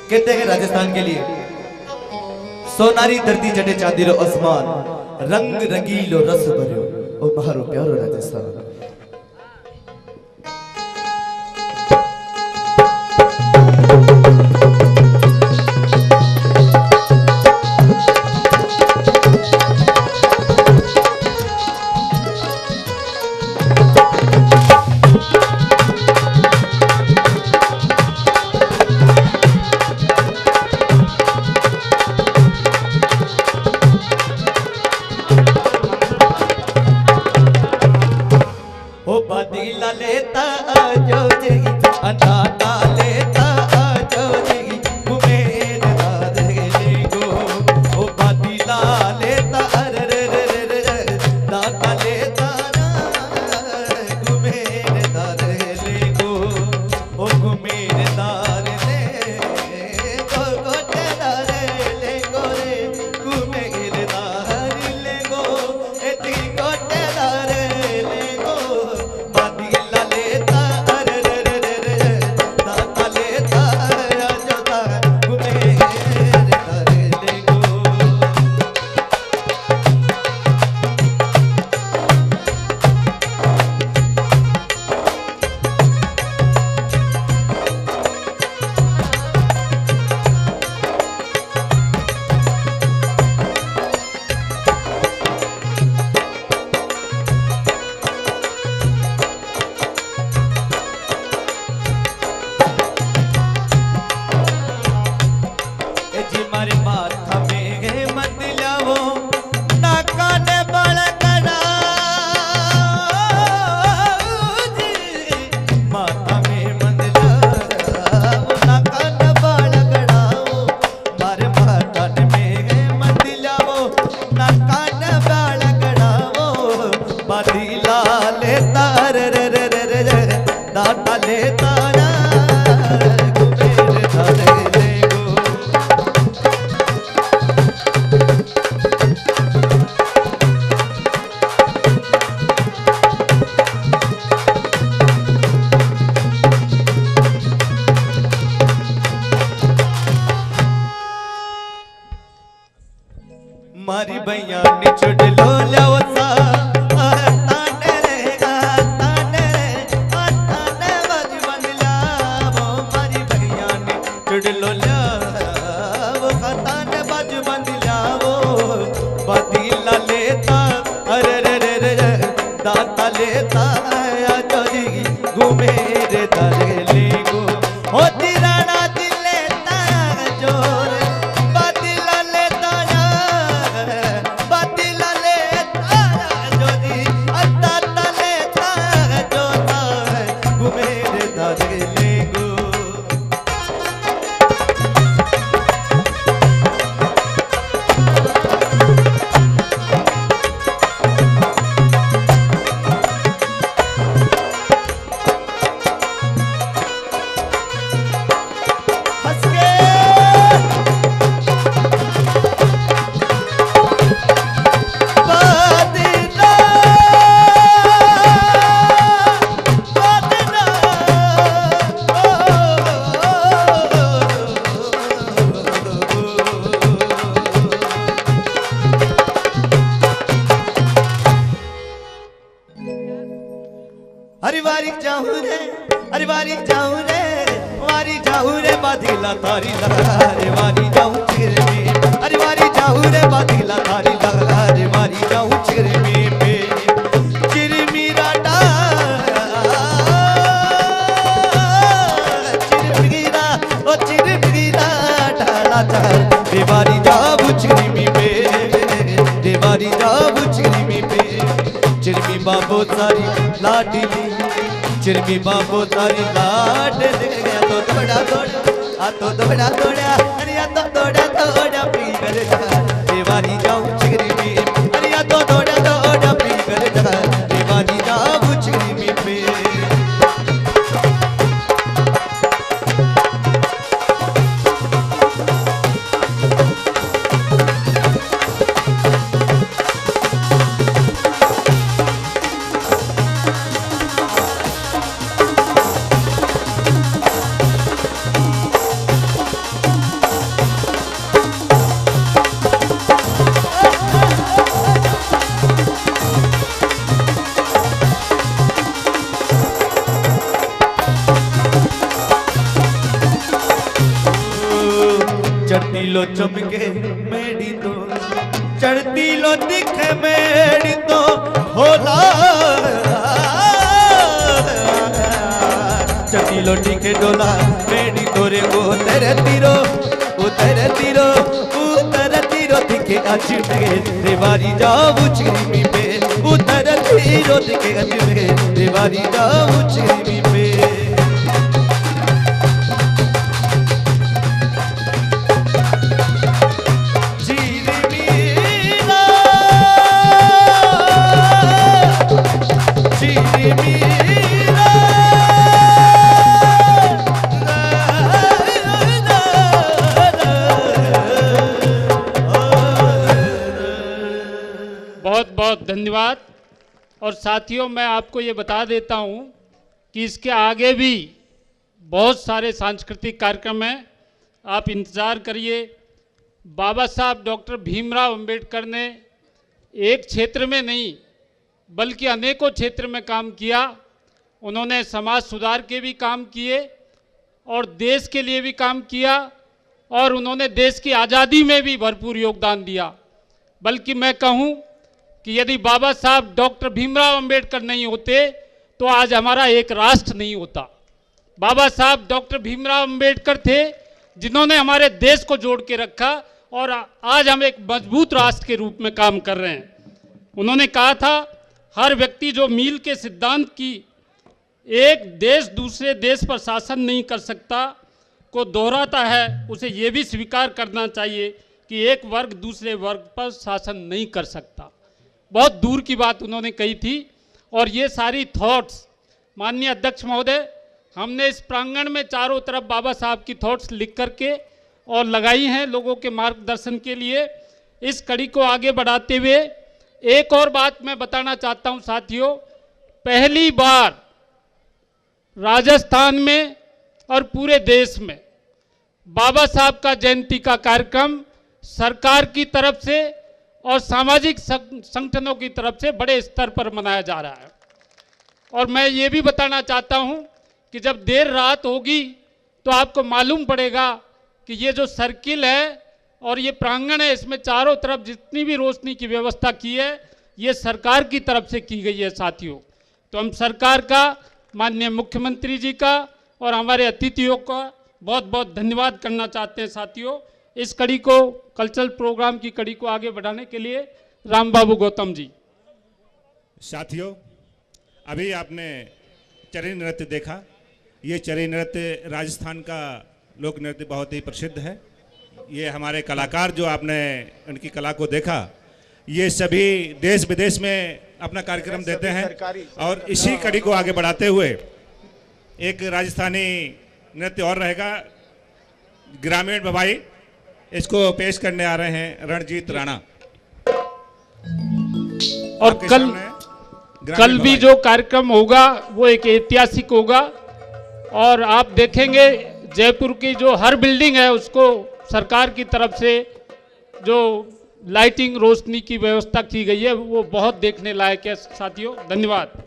[SPEAKER 8] कहते हैं राजस्थान के लिए सोनारी धरती जटे चांदीरो आसमान रंग रंगीलो रस भरियो ओ मारो प्यारो राजस्थान। दाता लेता रे रे रे रे रे रे दाता लेता ना घूमे रे धारे ले गो। मारी भैया निचुड़ लो लो सा ताने रे ताने बज बंगला वो मारी भैया निचुड़ लो लो वो ताने बज बंगला वो बदीला लेता अरे रे रे रे रे दाता लेता चोरी घूमे रे धारे ले गो हो तिराना दिल लेता जोर बदीला लेता बदीला लेता जोरी दाता लेता जोता घूमे रे धारे ले गो। हंस के बदीला बदीला अरे वारी जाऊं रे अरे वारी जाऊं रे बदीला तारी रे वारी जाऊं चिर में अरे वारी जाऊं रे बदीला तारी रे वारी जाऊं चिर में चिर मेरा डा चिर मेरा डाला रे वारी जाऊं चिर में रे वारी जाऊं चिर में चिरमी बाबू तारी लाडली चिरमी बाबू तारी लाड गया तो थोड़ा थोड़ा तो थोड़ा थोड़ा अरे तो थोड़ा थोड़ा पी कर जा देवारी जाऊं चिरमी अरे तो थोड़ा थोड़ा पी कर जा देवारी जाऊं चिरमी पे। चढ़ती लो चमके मेरी तो चढ़ती लो दिखे मेरी तो होला चढ़ती लो दिखे डोला मेरी तोरे वो तेरे तीरो दिखे आज में रेवारी जाऊं चिरमी पे उतर तीरो दिखे आज में रेवारी जाऊं चिरमी पे।
[SPEAKER 3] बहुत बहुत धन्यवाद। और साथियों, मैं आपको ये बता देता हूँ कि इसके आगे भी बहुत सारे सांस्कृतिक कार्यक्रम हैं, आप इंतज़ार करिए। बाबा साहब डॉक्टर भीमराव अंबेडकर ने एक क्षेत्र में नहीं बल्कि अनेकों क्षेत्र में काम किया। उन्होंने समाज सुधार के भी काम किए और देश के लिए भी काम किया और उन्होंने देश की आज़ादी में भी भरपूर योगदान दिया। बल्कि मैं कहूँ कि यदि बाबा साहब डॉक्टर भीमराव अंबेडकर नहीं होते तो आज हमारा एक राष्ट्र नहीं होता। बाबा साहब डॉक्टर भीमराव अंबेडकर थे जिन्होंने हमारे देश को जोड़ के रखा और आज हम एक मजबूत राष्ट्र के रूप में काम कर रहे हैं। उन्होंने कहा था, हर व्यक्ति जो मील के सिद्धांत की एक देश दूसरे देश पर शासन नहीं कर सकता को दोहराता है, उसे ये भी स्वीकार करना चाहिए कि एक वर्ग दूसरे वर्ग पर शासन नहीं कर सकता। बहुत दूर की बात उन्होंने कही थी और ये सारी थॉट्स माननीय अध्यक्ष महोदय, हमने इस प्रांगण में चारों तरफ बाबा साहब की थॉट्स लिख करके और लगाई हैं लोगों के मार्गदर्शन के लिए। इस कड़ी को आगे बढ़ाते हुए एक और बात मैं बताना चाहता हूं साथियों, पहली बार राजस्थान में और पूरे देश में बाबा साहब का जयंती का कार्यक्रम सरकार की तरफ से और सामाजिक संगठनों की तरफ से बड़े स्तर पर मनाया जा रहा है। और मैं ये भी बताना चाहता हूं कि जब देर रात होगी तो आपको मालूम पड़ेगा कि ये जो सर्किल है और ये प्रांगण है, इसमें चारों तरफ जितनी भी रोशनी की व्यवस्था की है ये सरकार की तरफ से की गई है साथियों। तो हम सरकार का, माननीय मुख्यमंत्री जी का और हमारे अतिथियों का बहुत बहुत धन्यवाद करना चाहते हैं साथियों। इस कड़ी को, कल्चरल प्रोग्राम की कड़ी को आगे बढ़ाने के लिए राम बाबू गौतम जी।
[SPEAKER 7] साथियों, अभी आपने चरी नृत्य देखा। ये चरी नृत्य राजस्थान का लोक नृत्य बहुत ही प्रसिद्ध है। ये हमारे कलाकार जो आपने उनकी कला को देखा, ये सभी देश विदेश में अपना कार्यक्रम देते हैं और इसी कड़ी को आगे बढ़ाते हुए एक राजस्थानी नृत्य और रहेगा, ग्रामीण भवाई। इसको पेश करने आ रहे हैं रणजीत राणा।
[SPEAKER 3] और कल भी जो कार्यक्रम होगा वो एक ऐतिहासिक होगा और आप देखेंगे जयपुर की जो हर बिल्डिंग है उसको सरकार की तरफ से जो लाइटिंग, रोशनी की व्यवस्था की गई है वो बहुत देखने लायक है साथियों। धन्यवाद।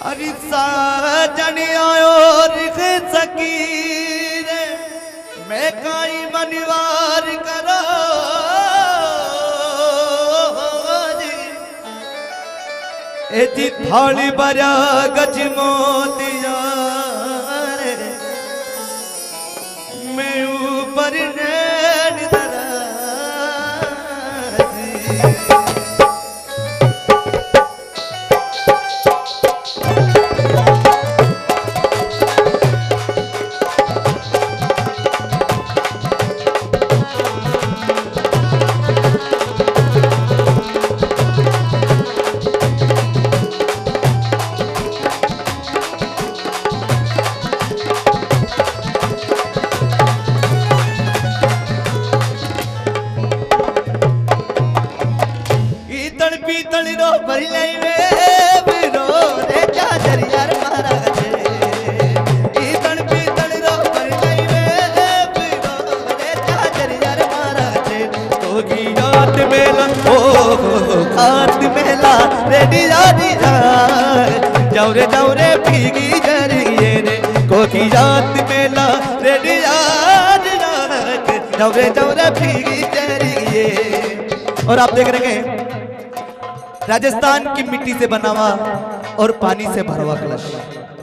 [SPEAKER 8] अरे साजन आयो रिख सकीर मैं काई मनवार करो ए जी थाली बरा गज मोतिया मैं ऊपर नैन दरा जौरे जौरे भीगी जरिए रे कोकी रात मेला रेडी जौरे जौरे भीगी जरिए। और आप देख रहे हैं राजस्थान की मिट्टी से बना हुआ और पानी से भरा हुआ कलश,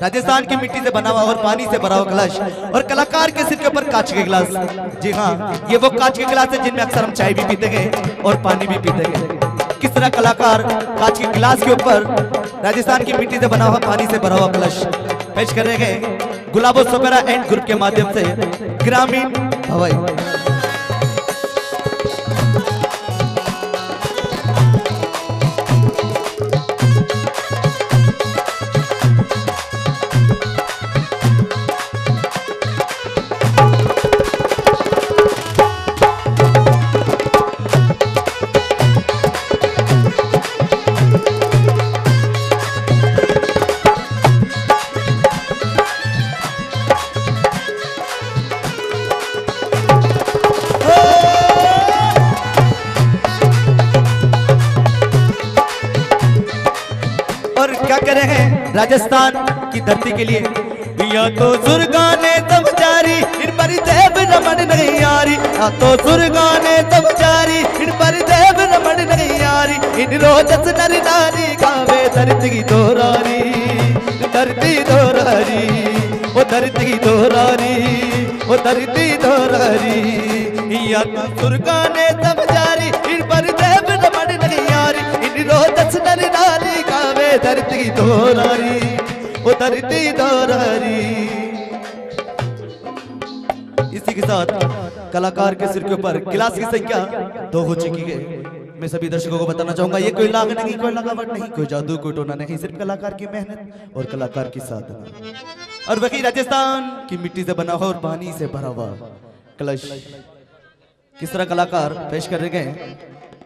[SPEAKER 8] राजस्थान की मिट्टी से बना हुआ और पानी से भरा हुआ कलश और कलाकार के सिर के ऊपर कांच के गिलास। जी हाँ, ये वो कांच के गिलास है जिनमें अक्सर हम चाय भी पीते गए और पानी भी पीते गए। किस तरह कलाकार कांच के गिलास के ऊपर राजस्थान की मिट्टी से बना हुआ पानी से भरा हुआ कलश पेश कर रहे हैं गुलाबो सपेरा एंड ग्रुप के माध्यम से ग्रामीण भवाई। राजस्थान की धरती के लिए या तो सुरगाने तब जारी इन पर देव रमन नहीं यारी, या तो सुरगाने तब जारी इन पर देव रमन नहीं यारी। इन रोजस नर नारी गावे धरती दोरारी, धरती दोरारी, ओ धरती दोरारी, ओ धरती दोरारी। या तो सुरगाने तब जारी इन पर देव दोरारी वो धरती दोरारी। इसी के साथ कलाकार के सिर के ऊपर गिलास की संख्या 2 हो चुकी है। मैं सभी दर्शकों को बताना चाहूंगा ये कोई लाग नहीं, कोई लगावट नहीं, कोई जादू, कोई टोना नहीं, सिर्फ कलाकार की मेहनत और कलाकार की साधना। और वही राजस्थान की मिट्टी से बना हुआ और पानी से भरा हुआ कलश किस तरह कलाकार पेश कर रहे गए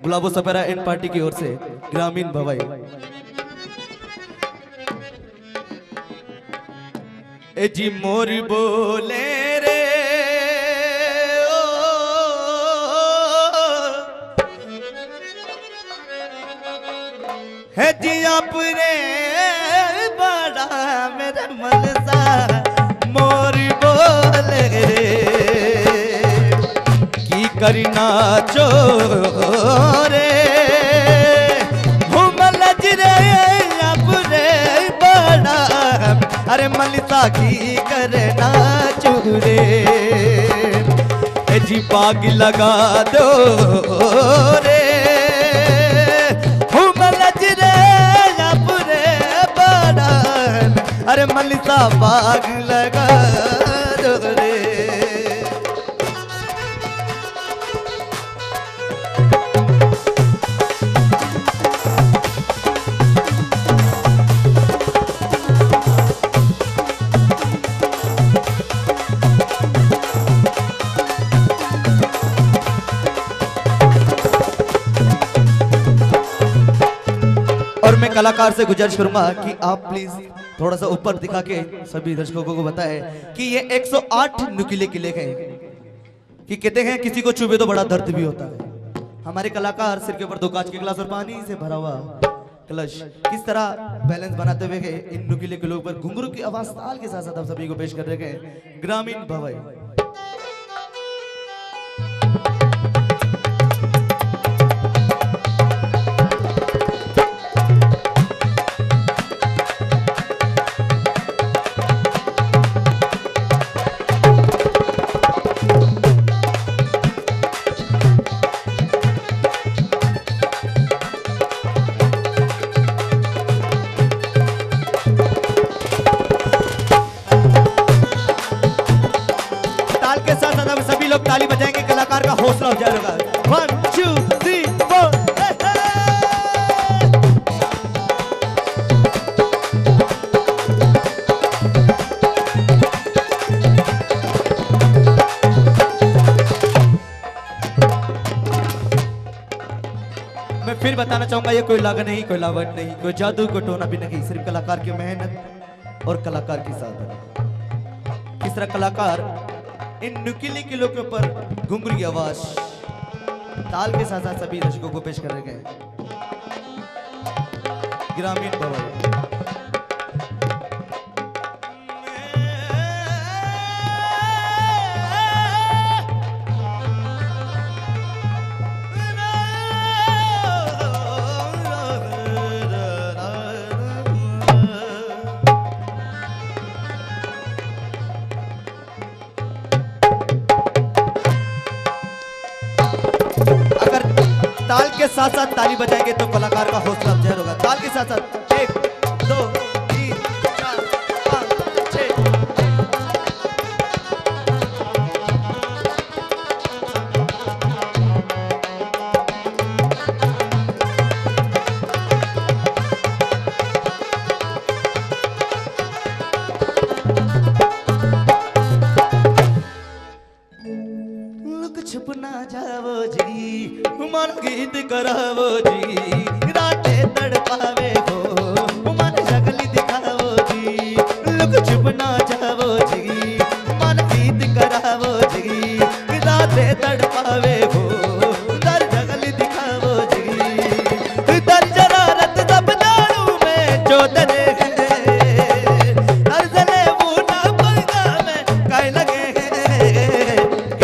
[SPEAKER 8] गुलाबो सपेरा एंड पार्टी की ओर से ग्रामीण भवाई। ए जी मोर बोले रे है जी अपने बड़ा मेरे मन सा मोर बोले रे की करना चो रे मलज रे अपने बड़ा अरे मलिसा की करना चूरे जी बाग लगा दो रे मलज रे अपने बड़ा अरे मलिसा बाग लगा दो रे। और मैं कलाकार से गुजारिश करूंगा कि आप प्लीज थोड़ा सा ऊपर दिखा के सभी दर्शकों को बताएं कि ये 108 नुकीले किले हैं कि कहते हैं किसी को चुभे तो बड़ा दर्द भी होता है। हमारे कलाकार सिर के ऊपर 2 कांच के गिलास और पानी से भरा हुआ कलश किस तरह बैलेंस बनाते हुए गए इन नुकीले किलों पर घुंघरू की आवाज ताल के साथ साथ आप सभी को पेश कर रहे गए ग्रामीण भवाई। सभी लोग ताली बजाएंगे कलाकार का हौसला हो जाएगा। 1 2 3 4 मैं फिर बताना चाहूंगा ये कोई लागत नहीं, कोई लावट नहीं, कोई जादू, कोई टोना भी नहीं, सिर्फ कलाकार की मेहनत और कलाकार की साधना। किस तरह कलाकार इन नुकीले किलों के ऊपर घुंघरू की आवाज ताल के साथ साथ सभी दर्शकों को पेश कर रहे गए ग्रामीण भवाई। ताल के साथ साथ ताली बजाएंगे तो कलाकार का हौसला अफजाई होगा। ताल के साथ साथ 1 2 3 4 5 6 लुक छुप ना जाओ जी मन गीत करावो जी रातें तड़पावे हो मन जगली दिखावो जी लुक छुप ना जावो जी मन गीत करावो जी रातें तड़पावे हो दर जगली दिखावो जी दर जरारत सब जाड़ू में चौधरे हर जले बूना पंगा में काय लगे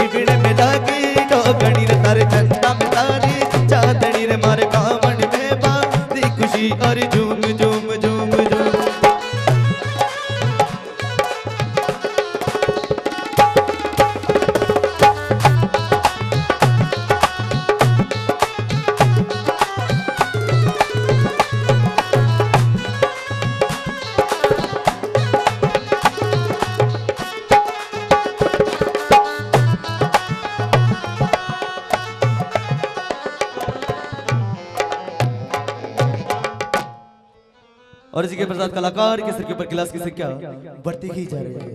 [SPEAKER 8] इबड़े में लगी डोगड़ी रे तारे चंदा में तारी चांदनी रे मारे कामन में बांधी खुशी और झूम झूम झूम झूम। और इसी के प्रसाद कलाकार के सिर के ऊपर गिलास की संख्या बढ़ती ही जा रही है।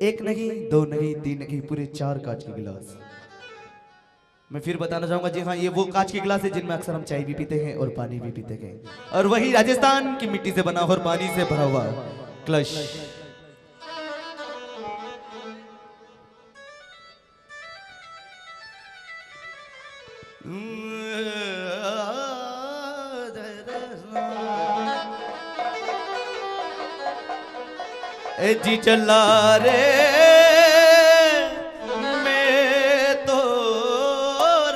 [SPEAKER 8] 1 नहीं, 2 नहीं, 3 नहीं, पूरे 4 कांच के गिलास। मैं फिर बताना चाहूंगा, जी हाँ, ये वो कांच के गिलास है जिनमें अक्सर हम चाय भी पीते हैं और पानी भी पीते हैं, और वही राजस्थान की मिट्टी से बना और पानी से भरा हुआ कलश। ए जी चला रे मैं तो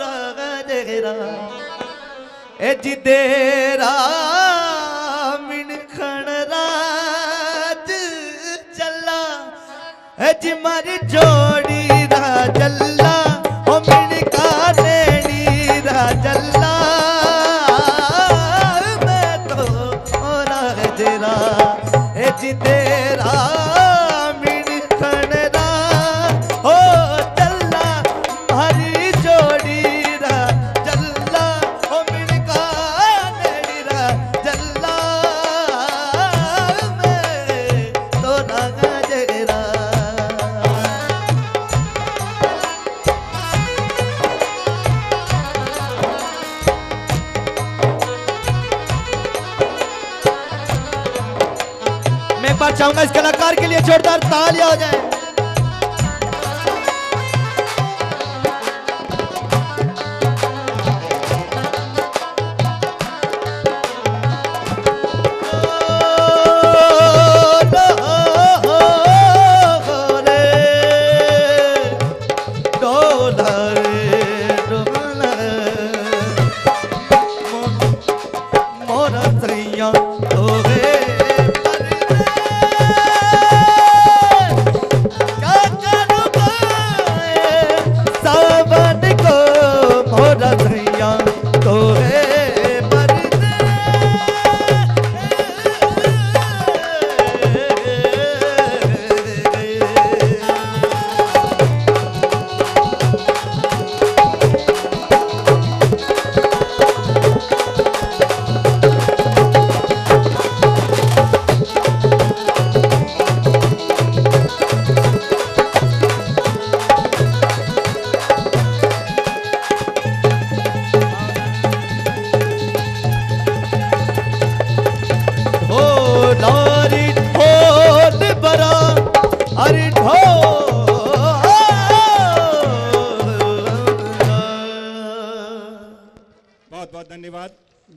[SPEAKER 8] रगेरा, ए जी तेरा मिनखण राज चला, ए जी मारी जोड़ी रा चला, ओ मिनका नेड़ी रा चला, मैं तो रगेरा, ए जी तेरा चाहूंगा इस कलाकार के लिए जोरदार तालियां हो जाए।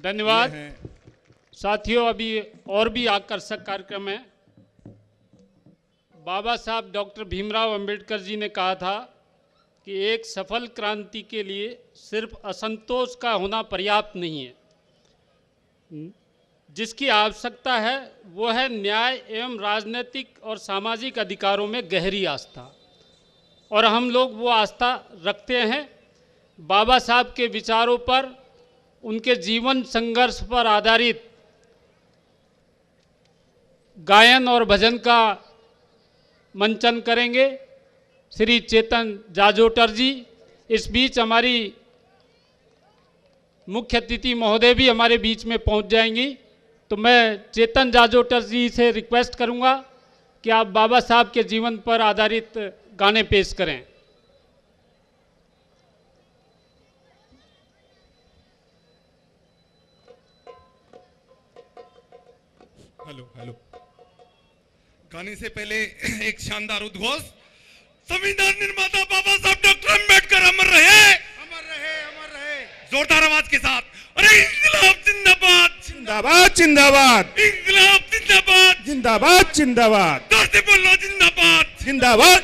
[SPEAKER 3] धन्यवाद साथियों। अभी और भी आकर्षक कार्यक्रम है। बाबा साहब डॉक्टर भीमराव अंबेडकर जी ने कहा था कि एक सफल क्रांति के लिए सिर्फ असंतोष का होना पर्याप्त नहीं है, जिसकी आवश्यकता है वो है न्याय एवं राजनीतिक और सामाजिक अधिकारों में गहरी आस्था, और हम लोग वो आस्था रखते हैं। बाबा साहब के विचारों पर, उनके जीवन संघर्ष पर आधारित गायन और भजन का मंचन करेंगे श्री चेतन जाजोटर जी। इस बीच हमारी मुख्य अतिथि महोदय भी हमारे बीच में पहुंच जाएंगी, तो मैं चेतन जाजोटर जी से रिक्वेस्ट करूंगा कि आप बाबा साहब के जीवन पर आधारित गाने पेश करें।
[SPEAKER 9] Hello hello. गाने से पहले एक शानदार उद्घोष। संविधान निर्माता बाबा साहब डॉक्टर अम्बेडकर अमर रहे, अमर रहे, अमर रहे। जोरदार आवाज के साथ, अरे इंकलाब जिंदाबाद,
[SPEAKER 7] जिंदाबाद जिंदाबाद,
[SPEAKER 9] इंकलाब जिंदाबाद,
[SPEAKER 7] जिंदाबाद जिंदाबाद,
[SPEAKER 9] जोर से बोलो जिंदाबाद,
[SPEAKER 7] जिंदाबाद।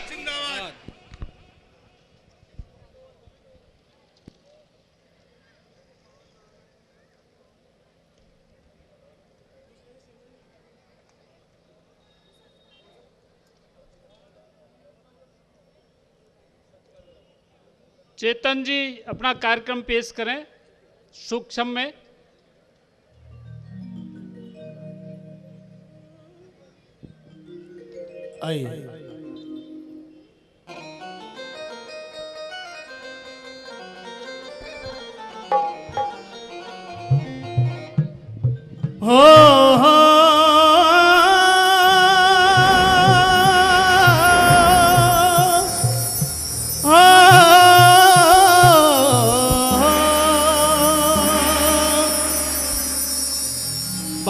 [SPEAKER 3] चेतन जी अपना कार्यक्रम पेश करें सूक्ष्म में।
[SPEAKER 8] आइए। हो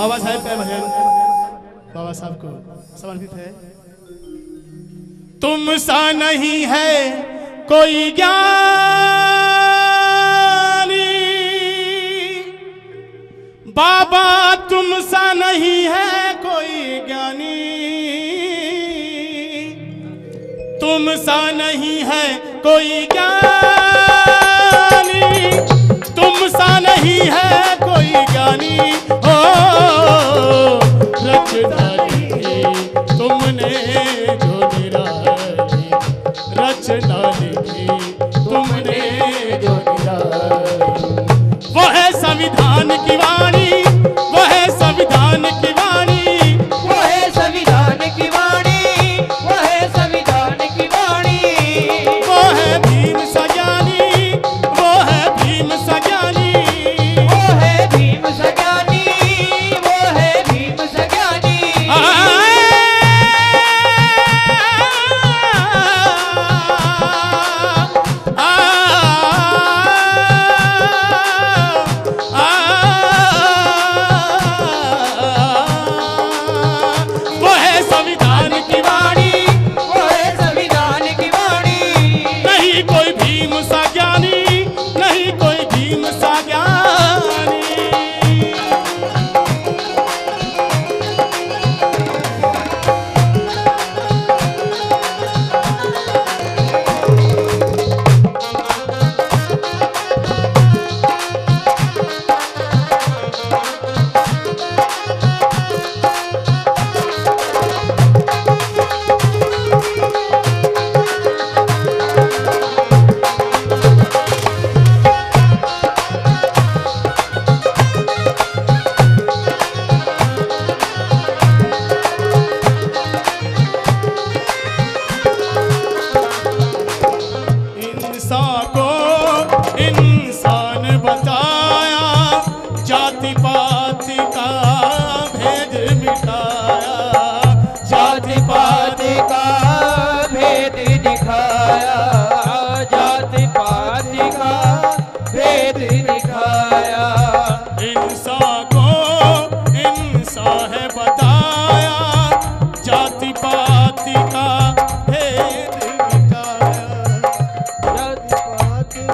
[SPEAKER 10] बाबा साहेब का भजन बाबा साहब को समर्पित है। तुम सा नहीं है कोई ज्ञानी, बाबा तुम सा नहीं है कोई ज्ञानी, तुम सा नहीं है कोई ज्ञानी, तुम सा नहीं है कोई ज्ञानी। हो रच डाली तुमने जो निराली, रच डाली तुमने जो निराली। वो है संविधान की वाणी, वो है संविधान की वाणी,
[SPEAKER 8] वो है संविधान की वाणी, वो है संविधान की वाणी।
[SPEAKER 10] वो है भीम सा ज्ञानी, वो है भीम सा ज्ञानी,
[SPEAKER 8] वो है भीम सा ज्ञानी, वो है भीम सा ज्ञानी।
[SPEAKER 10] वो है संविधान की वाणी,
[SPEAKER 8] वो है संविधान की वाणी।
[SPEAKER 10] नहीं कोई भीम सा ज्ञानी, नहीं कोई भीम सा ज्ञानी। इंसान को इंसान बताया, जाति पाति का भेद मिटाया,
[SPEAKER 8] जाति पाति का भेद दिखाया, जाति पाति का भेद दिखाया।
[SPEAKER 10] इंसान को इंसान है बताया, जाति पाति का भेद मिटाया।
[SPEAKER 8] जाति पाति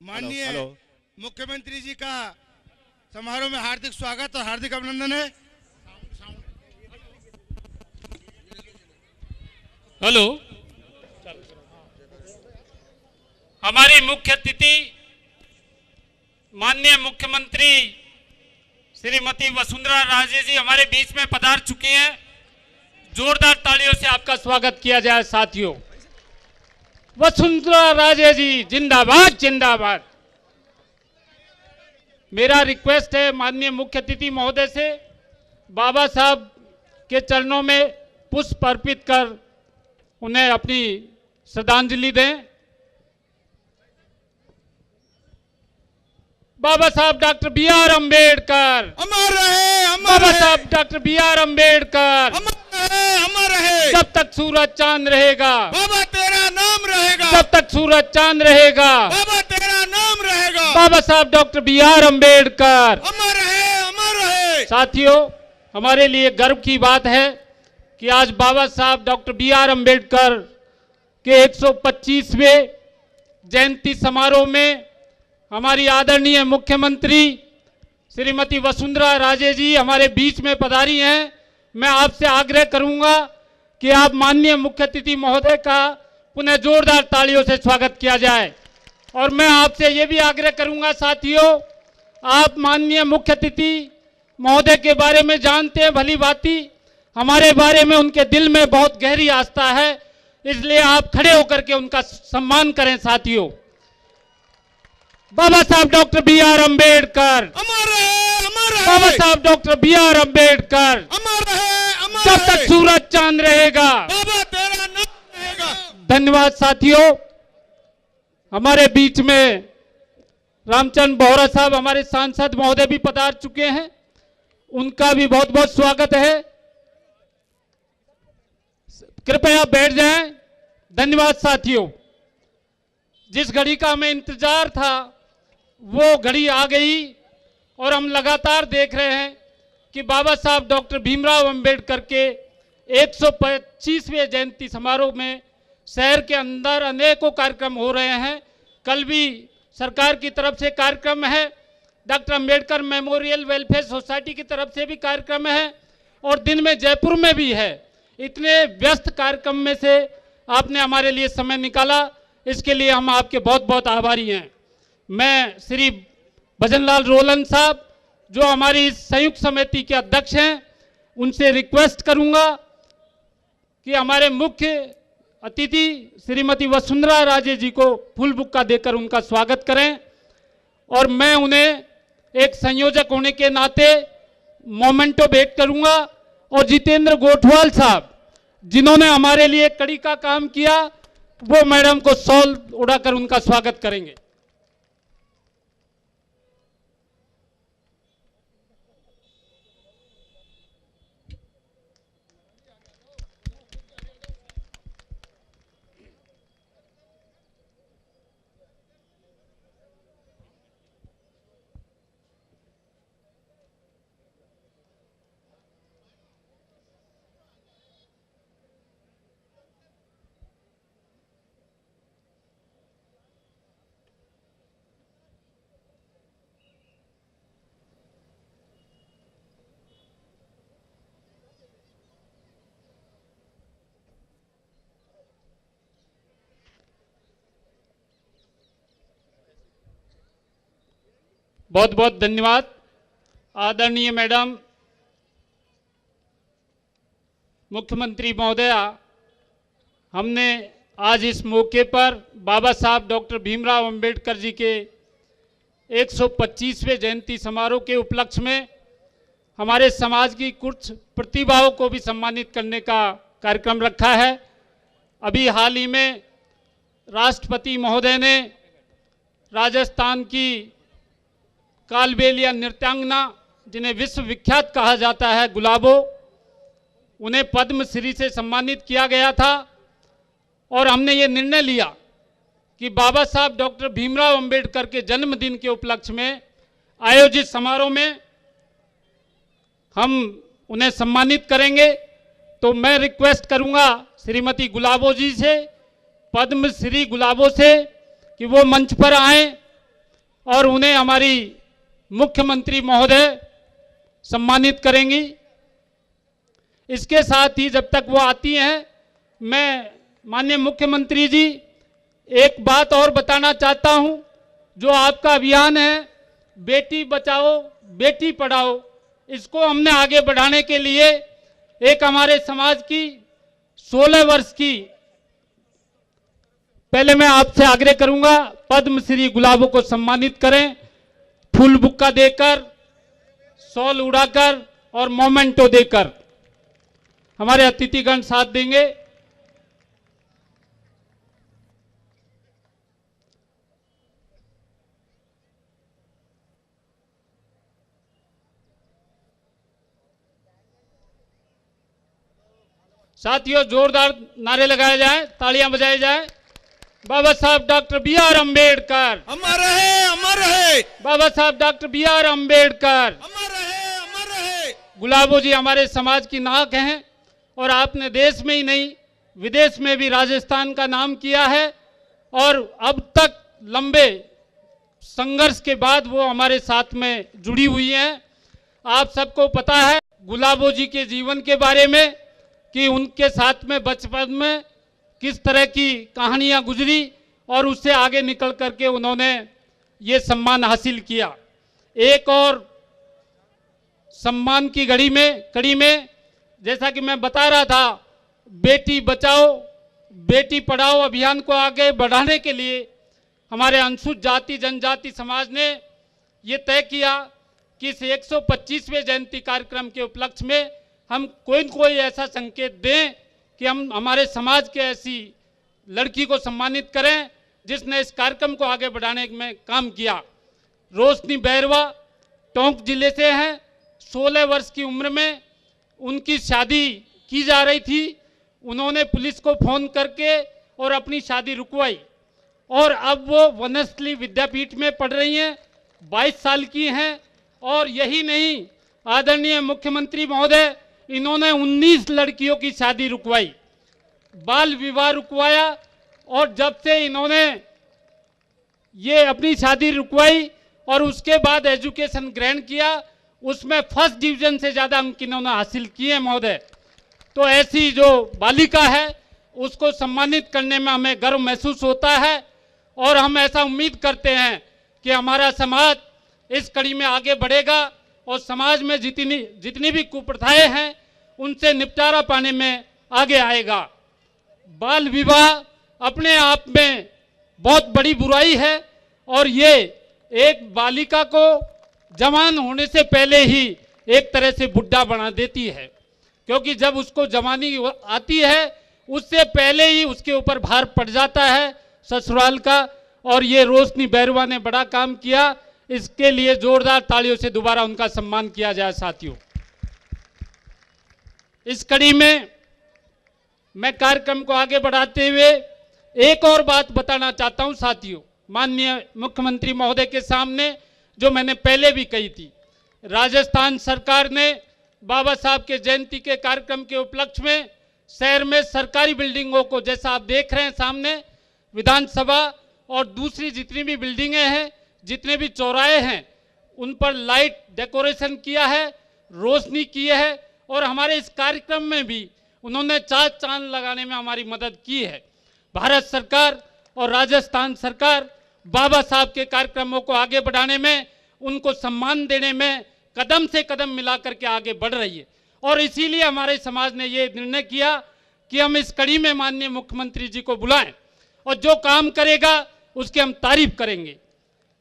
[SPEAKER 9] माननीय मुख्यमंत्री जी का समारोह में हार्दिक स्वागत और हार्दिक अभिनंदन है।
[SPEAKER 3] हेलो, हमारी मुख्य अतिथि माननीय मुख्यमंत्री श्रीमती वसुंधरा राजे जी हमारे बीच में पधार चुकी हैं। जोरदार तालियों से आपका स्वागत किया जाए। साथियों, वसुंधरा राजे जी जिंदाबाद जिंदाबाद। मेरा रिक्वेस्ट है माननीय मुख्य अतिथि महोदय से, बाबा साहब के चरणों में पुष्प अर्पित कर उन्हें अपनी श्रद्धांजलि दें। बाबा साहब डॉक्टर बी आर अम्बेडकर
[SPEAKER 9] अमर रहे, अमर
[SPEAKER 3] बाबा
[SPEAKER 9] रहे,
[SPEAKER 3] साहब डॉक्टर बी आर अम्बेडकर
[SPEAKER 9] अमर रहे, अमर रहे।
[SPEAKER 3] जब तक सूरज चांद रहेगा,
[SPEAKER 9] बाबा तेरा नाम रहेगा,
[SPEAKER 3] जब तक सूरज चांद रहेगा,
[SPEAKER 9] बाबा तेरा नाम रहेगा।
[SPEAKER 3] बाबा साहब डॉक्टर बी आर अम्बेडकर
[SPEAKER 9] अमर रहे, अमर रहे।
[SPEAKER 3] साथियों, हमारे लिए गर्व की बात है कि आज बाबा साहब डॉक्टर बी आर अम्बेडकर के 125वें जयंती समारोह में हमारी आदरणीय मुख्यमंत्री श्रीमती वसुंधरा राजे जी हमारे बीच में पधारी हैं। मैं आपसे आग्रह करूंगा कि आप माननीय मुख्य अतिथि महोदय का पुनः जोरदार तालियों से स्वागत किया जाए। और मैं आपसे ये भी आग्रह करूंगा साथियों, आप माननीय मुख्य अतिथि महोदय के बारे में जानते हैं भली भांति, हमारे बारे में उनके दिल में बहुत गहरी आस्था है, इसलिए आप खड़े होकर के उनका सम्मान करें। साथियों, बाबा साहब डॉक्टर बी आर अम्बेडकर
[SPEAKER 9] अमर रहे, अमर रहे।
[SPEAKER 3] बाबा साहब डॉक्टर बी आर अम्बेडकर
[SPEAKER 9] अमर रहे, अमर
[SPEAKER 3] जब तक
[SPEAKER 9] रहे।
[SPEAKER 3] सूरज चांद रहेगा।
[SPEAKER 9] बाबा तेरा नाम रहेगा।
[SPEAKER 3] धन्यवाद साथियों। हमारे बीच में रामचंद्र बोहरा साहब हमारे सांसद महोदय भी पधार चुके हैं उनका भी बहुत बहुत स्वागत है। कृपया बैठ जाएं। धन्यवाद साथियों। जिस घड़ी का हमें इंतजार था वो घड़ी आ गई और हम लगातार देख रहे हैं कि बाबा साहब डॉक्टर भीमराव अंबेडकर के 125वें जयंती समारोह में शहर के अंदर अनेकों कार्यक्रम हो रहे हैं। कल भी सरकार की तरफ से कार्यक्रम है, doctor Ambedkar memorial welfare society की तरफ से भी कार्यक्रम है और दिन में जयपुर में भी है। इतने व्यस्त कार्यक्रम में से आपने हमारे लिए समय निकाला, इसके लिए हम आपके बहुत बहुत आभारी हैं। मैं श्री भजनलाल रोलन साहब जो हमारी इस संयुक्त समिति के अध्यक्ष हैं, उनसे रिक्वेस्ट करूंगा कि हमारे मुख्य अतिथि श्रीमती वसुंधरा राजे जी को फूल बुक्का देकर उनका स्वागत करें और मैं उन्हें एक संयोजक होने के नाते मोमेंटो भेंट करूंगा और जितेंद्र गोठवाल साहब जिन्होंने हमारे लिए कड़ी का काम किया वो मैडम को शॉल उड़ाकर उनका स्वागत करेंगे। बहुत बहुत धन्यवाद। आदरणीय मैडम मुख्यमंत्री महोदया, हमने आज इस मौके पर बाबा साहब डॉक्टर भीमराव अंबेडकर जी के 125वें जयंती समारोह के उपलक्ष्य में हमारे समाज की कुछ प्रतिभाओं को भी सम्मानित करने का कार्यक्रम रखा है। अभी हाल ही में राष्ट्रपति महोदय ने राजस्थान की कालबेलिया नृत्यांगना जिन्हें विश्व विख्यात कहा जाता है गुलाबो, उन्हें पद्मश्री से सम्मानित किया गया था और हमने ये निर्णय लिया कि बाबा साहब डॉक्टर भीमराव अंबेडकर के जन्मदिन के उपलक्ष्य में आयोजित समारोह में हम उन्हें सम्मानित करेंगे। तो मैं रिक्वेस्ट करूंगा श्रीमती गुलाबो जी से, पद्मश्री गुलाबो से, कि वो मंच पर आएं और उन्हें हमारी मुख्यमंत्री महोदय सम्मानित करेंगी। इसके साथ ही जब तक वो आती हैं, मैं माननीय मुख्यमंत्री जी एक बात और बताना चाहता हूं। जो आपका अभियान है बेटी बचाओ बेटी पढ़ाओ, इसको हमने आगे बढ़ाने के लिए एक हमारे समाज की 16 वर्ष की, पहले मैं आपसे आग्रह करूंगा पद्मश्री गुलाबो को सम्मानित करें, फूल बुक्का देकर, शॉल उड़ाकर और मोमेंटो देकर। हमारे अतिथिगण साथ देंगे। साथियों जोरदार नारे लगाए जाएं, तालियां बजाई जाएं। बाबा साहब डॉक्टर बी आर अम्बेडकर
[SPEAKER 9] अमर रहे, अमर रहे।
[SPEAKER 3] बाबा साहब डॉक्टर बी आर अम्बेडकर
[SPEAKER 9] अमर रहे, अमर रहे।
[SPEAKER 3] गुलाबो जी हमारे समाज की नाक हैं और आपने देश में ही नहीं विदेश में भी राजस्थान का नाम किया है और अब तक लंबे संघर्ष के बाद वो हमारे साथ में जुड़ी हुई हैं। आप सबको पता है गुलाबो जी के जीवन के बारे में कि उनके साथ में बचपन में किस तरह की कहानियां गुजरी और उससे आगे निकल करके उन्होंने ये सम्मान हासिल किया। एक और सम्मान की कड़ी में जैसा कि मैं बता रहा था, बेटी बचाओ बेटी पढ़ाओ अभियान को आगे बढ़ाने के लिए हमारे अनुसूचित जाति जनजाति समाज ने ये तय किया कि इस 125वें जयंती कार्यक्रम के उपलक्ष्य में हम कोई न कोई ऐसा संकेत दें कि हम हमारे समाज के ऐसी लड़की को सम्मानित करें जिसने इस कार्यक्रम को आगे बढ़ाने में काम किया। रोशनी बैरवा टोंक जिले से हैं 16 वर्ष की उम्र में उनकी शादी की जा रही थी। उन्होंने पुलिस को फोन करके और अपनी शादी रुकवाई और अब वो वनस्थली विद्यापीठ में पढ़ रही हैं, 22 साल की हैं। और यही नहीं, आदरणीय मुख्यमंत्री महोदय, इन्होंने 19 लड़कियों की शादी रुकवाई, बाल विवाह रुकवाया। और जब से इन्होंने ये अपनी शादी रुकवाई और उसके बाद एजुकेशन ग्रहण किया, उसमें फर्स्ट डिवीजन से ज़्यादा अंक इन्होंने हासिल किए महोदय। तो ऐसी जो बालिका है उसको सम्मानित करने में हमें गर्व महसूस होता है और हम ऐसा उम्मीद करते हैं कि हमारा समाज इस कड़ी में आगे बढ़ेगा और समाज में जितनी भी कुप्रथाएं हैं उनसे निपटारा पाने में आगे आएगा। बाल विवाह अपने आप में बहुत बड़ी बुराई है और ये एक बालिका को जवान होने से पहले ही एक तरह से बुढ़ा बना देती है, क्योंकि जब उसको जवानी आती है उससे पहले ही उसके ऊपर भार पड़ जाता है ससुराल का। और ये रोशनी बैरवा ने बड़ा काम किया, इसके लिए जोरदार तालियों से दोबारा उनका सम्मान किया जाए। साथियों, इस कड़ी में मैं कार्यक्रम को आगे बढ़ाते हुए एक और बात बताना चाहता हूं साथियों, माननीय मुख्यमंत्री महोदय के सामने, जो मैंने पहले भी कही थी। राजस्थान सरकार ने बाबा साहब के जयंती के कार्यक्रम के उपलक्ष्य में शहर में सरकारी बिल्डिंगों को, जैसा आप देख रहे हैं सामने, विधानसभा और दूसरी जितनी भी बिल्डिंगें हैं, जितने भी चौराहे हैं, उन पर लाइट डेकोरेशन किया है, रोशनी की है। और हमारे इस कार्यक्रम में भी उन्होंने चांद लगाने में हमारी मदद की है। भारत सरकार और राजस्थान सरकार बाबा साहब के कार्यक्रमों को आगे बढ़ाने में, उनको सम्मान देने में कदम से कदम मिला करके आगे बढ़ रही है। और इसीलिए हमारे समाज ने ये निर्णय किया कि हम इस कड़ी में माननीय मुख्यमंत्री जी को बुलाएं और जो काम करेगा उसकी हम तारीफ करेंगे,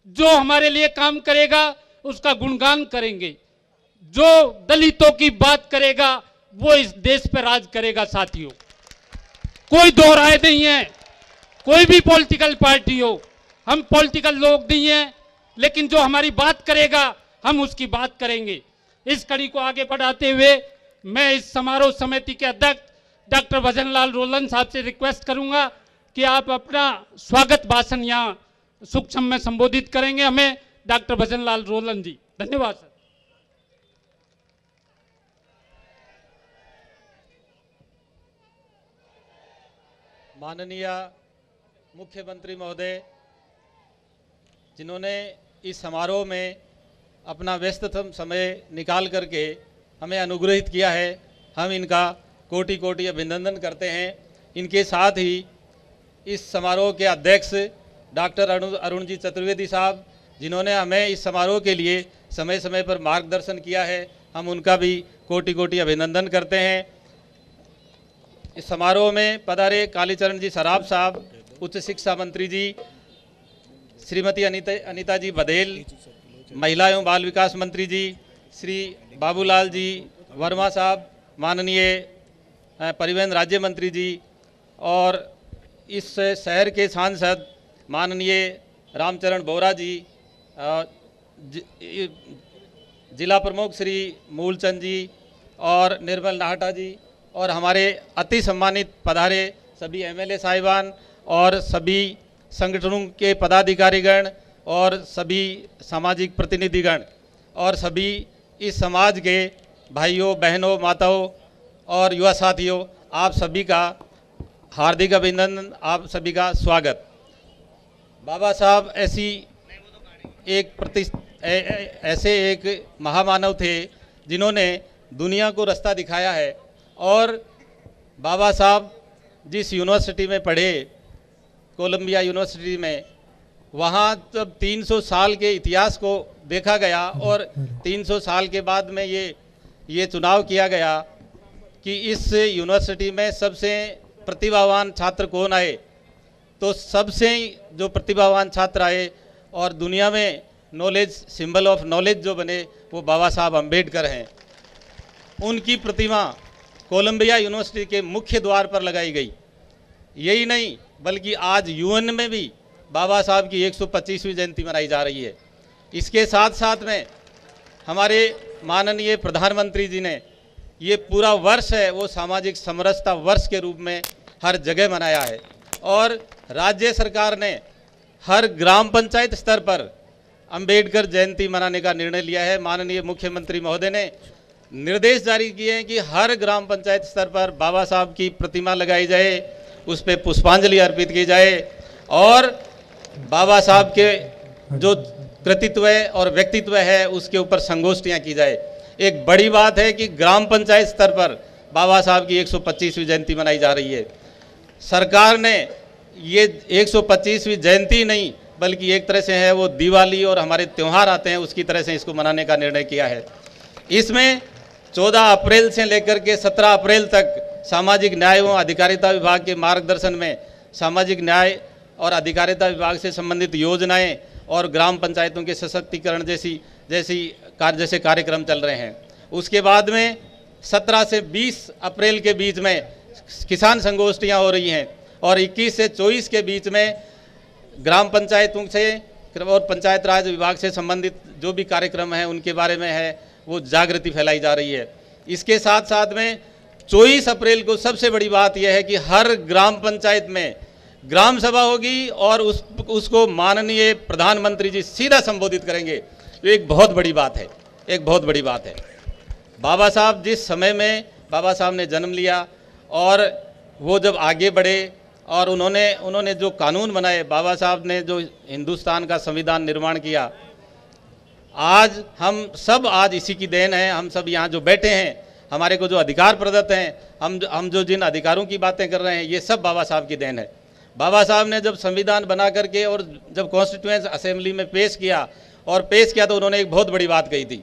[SPEAKER 3] जो हमारे लिए काम करेगा उसका गुणगान करेंगे, जो दलितों की बात करेगा वो इस देश पर राज करेगा। साथियों, कोई दो राय नहीं है, कोई भी पॉलिटिकल पार्टी हो, हम पॉलिटिकल लोग नहीं हैं, लेकिन जो हमारी बात करेगा हम उसकी बात करेंगे। इस कड़ी को आगे बढ़ाते हुए मैं इस समारोह समिति के अध्यक्ष डॉक्टर भजनलाल रोलन साहब से रिक्वेस्ट करूंगा कि आप अपना स्वागत भाषण यहाँ सूक्ष्म में संबोधित करेंगे हमें डॉक्टर भजनलाल रोलन जी। धन्यवाद सर।
[SPEAKER 11] माननीय मुख्यमंत्री महोदय, जिन्होंने इस समारोह में अपना व्यस्ततम समय निकाल करके हमें अनुग्रहित किया है, हम इनका कोटि कोटि अभिनंदन करते हैं। इनके साथ ही इस समारोह के अध्यक्ष डॉक्टर अरुण जी चतुर्वेदी साहब, जिन्होंने हमें इस समारोह के लिए समय समय पर मार्गदर्शन किया है, हम उनका भी कोटि कोटि अभिनंदन करते हैं। इस समारोह में पधारे कालीचरण जी सराफ साहब, उच्च शिक्षा मंत्री जी, श्रीमती अनीता जी बघेल, महिला एवं बाल विकास मंत्री जी, श्री बाबूलाल जी वर्मा साहब, माननीय परिवहन राज्य मंत्री जी, और इस शहर के सांसद माननीय रामचरण बोरा जी, जिला प्रमुख श्री मूलचंद जी और निर्मल नाहटा जी, और हमारे अति सम्मानित पधारे सभी एमएलए साहिबान और सभी संगठनों के पदाधिकारीगण और सभी सामाजिक प्रतिनिधिगण और सभी इस समाज के भाइयों बहनों माताओं और युवा साथियों, आप सभी का हार्दिक अभिनंदन, आप सभी का स्वागत। बाबा साहब ऐसे एक महामानव थे जिन्होंने दुनिया को रास्ता दिखाया है। और बाबा साहब जिस यूनिवर्सिटी में पढ़े, कोलंबिया यूनिवर्सिटी में, वहाँ जब 300 साल के इतिहास को देखा गया और 300 साल के बाद में ये चुनाव किया गया कि इस यूनिवर्सिटी में सबसे प्रतिभावान छात्र कौन आए, तो सबसे जो प्रतिभावान छात्र आए और दुनिया में नॉलेज, सिंबल ऑफ नॉलेज जो बने, वो बाबा साहब अम्बेडकर हैं। उनकी प्रतिमा कोलंबिया यूनिवर्सिटी के मुख्य द्वार पर लगाई गई। यही नहीं बल्कि आज यूएन में भी बाबा साहब की 125वीं जयंती मनाई जा रही है। इसके साथ साथ में हमारे माननीय प्रधानमंत्री जी ने ये पूरा वर्ष है वो सामाजिक समरसता वर्ष के रूप में हर जगह मनाया है और राज्य सरकार ने हर ग्राम पंचायत स्तर पर अंबेडकर जयंती मनाने का निर्णय लिया है। माननीय मुख्यमंत्री महोदय ने निर्देश जारी किए हैं कि हर ग्राम पंचायत स्तर पर बाबा साहब की प्रतिमा लगाई जाए, उस पर पुष्पांजलि अर्पित की जाए और बाबा साहब के जो कृतित्व और व्यक्तित्व है उसके ऊपर संगोष्ठियां की जाए। एक बड़ी बात है कि ग्राम पंचायत स्तर पर बाबा साहब की 125वीं जयंती मनाई जा रही है। सरकार ने ये 125वीं जयंती नहीं बल्कि एक तरह से है वो दिवाली और हमारे त्यौहार आते हैं उसकी तरह से इसको मनाने का निर्णय किया है। इसमें 14 अप्रैल से लेकर के 17 अप्रैल तक सामाजिक न्याय एवं अधिकारिता विभाग के मार्गदर्शन में सामाजिक न्याय और अधिकारिता विभाग से संबंधित योजनाएं और ग्राम पंचायतों के सशक्तिकरण जैसे कार्यक्रम चल रहे हैं। उसके बाद में 17 से 20 अप्रैल के बीच में किसान संगोष्ठियां हो रही हैं और 21 से 24 के बीच में ग्राम पंचायतों से और पंचायत राज विभाग से संबंधित जो भी कार्यक्रम हैं उनके बारे में है वो जागृति फैलाई जा रही है। इसके साथ साथ में 24 अप्रैल को सबसे बड़ी बात यह है कि हर ग्राम पंचायत में ग्राम सभा होगी और उसको माननीय प्रधानमंत्री जी सीधा संबोधित करेंगे। ये एक बहुत बड़ी बात है, एक बहुत बड़ी बात है। बाबा साहब जिस समय में बाबा साहब ने जन्म लिया और वो जब आगे बढ़े और उन्होंने जो कानून बनाए, बाबा साहब ने जो हिंदुस्तान का संविधान निर्माण किया, आज हम सब आज इसी की देन है। हम सब यहाँ जो बैठे हैं, हमारे को जो अधिकार प्रदत्त हैं, हम जो जिन अधिकारों की बातें कर रहे हैं, ये सब बाबा साहब की देन है। बाबा साहब ने जब संविधान बना करके और जब कॉन्स्टिट्यूएंट असेंबली में पेश किया तो उन्होंने एक बहुत बड़ी बात कही थी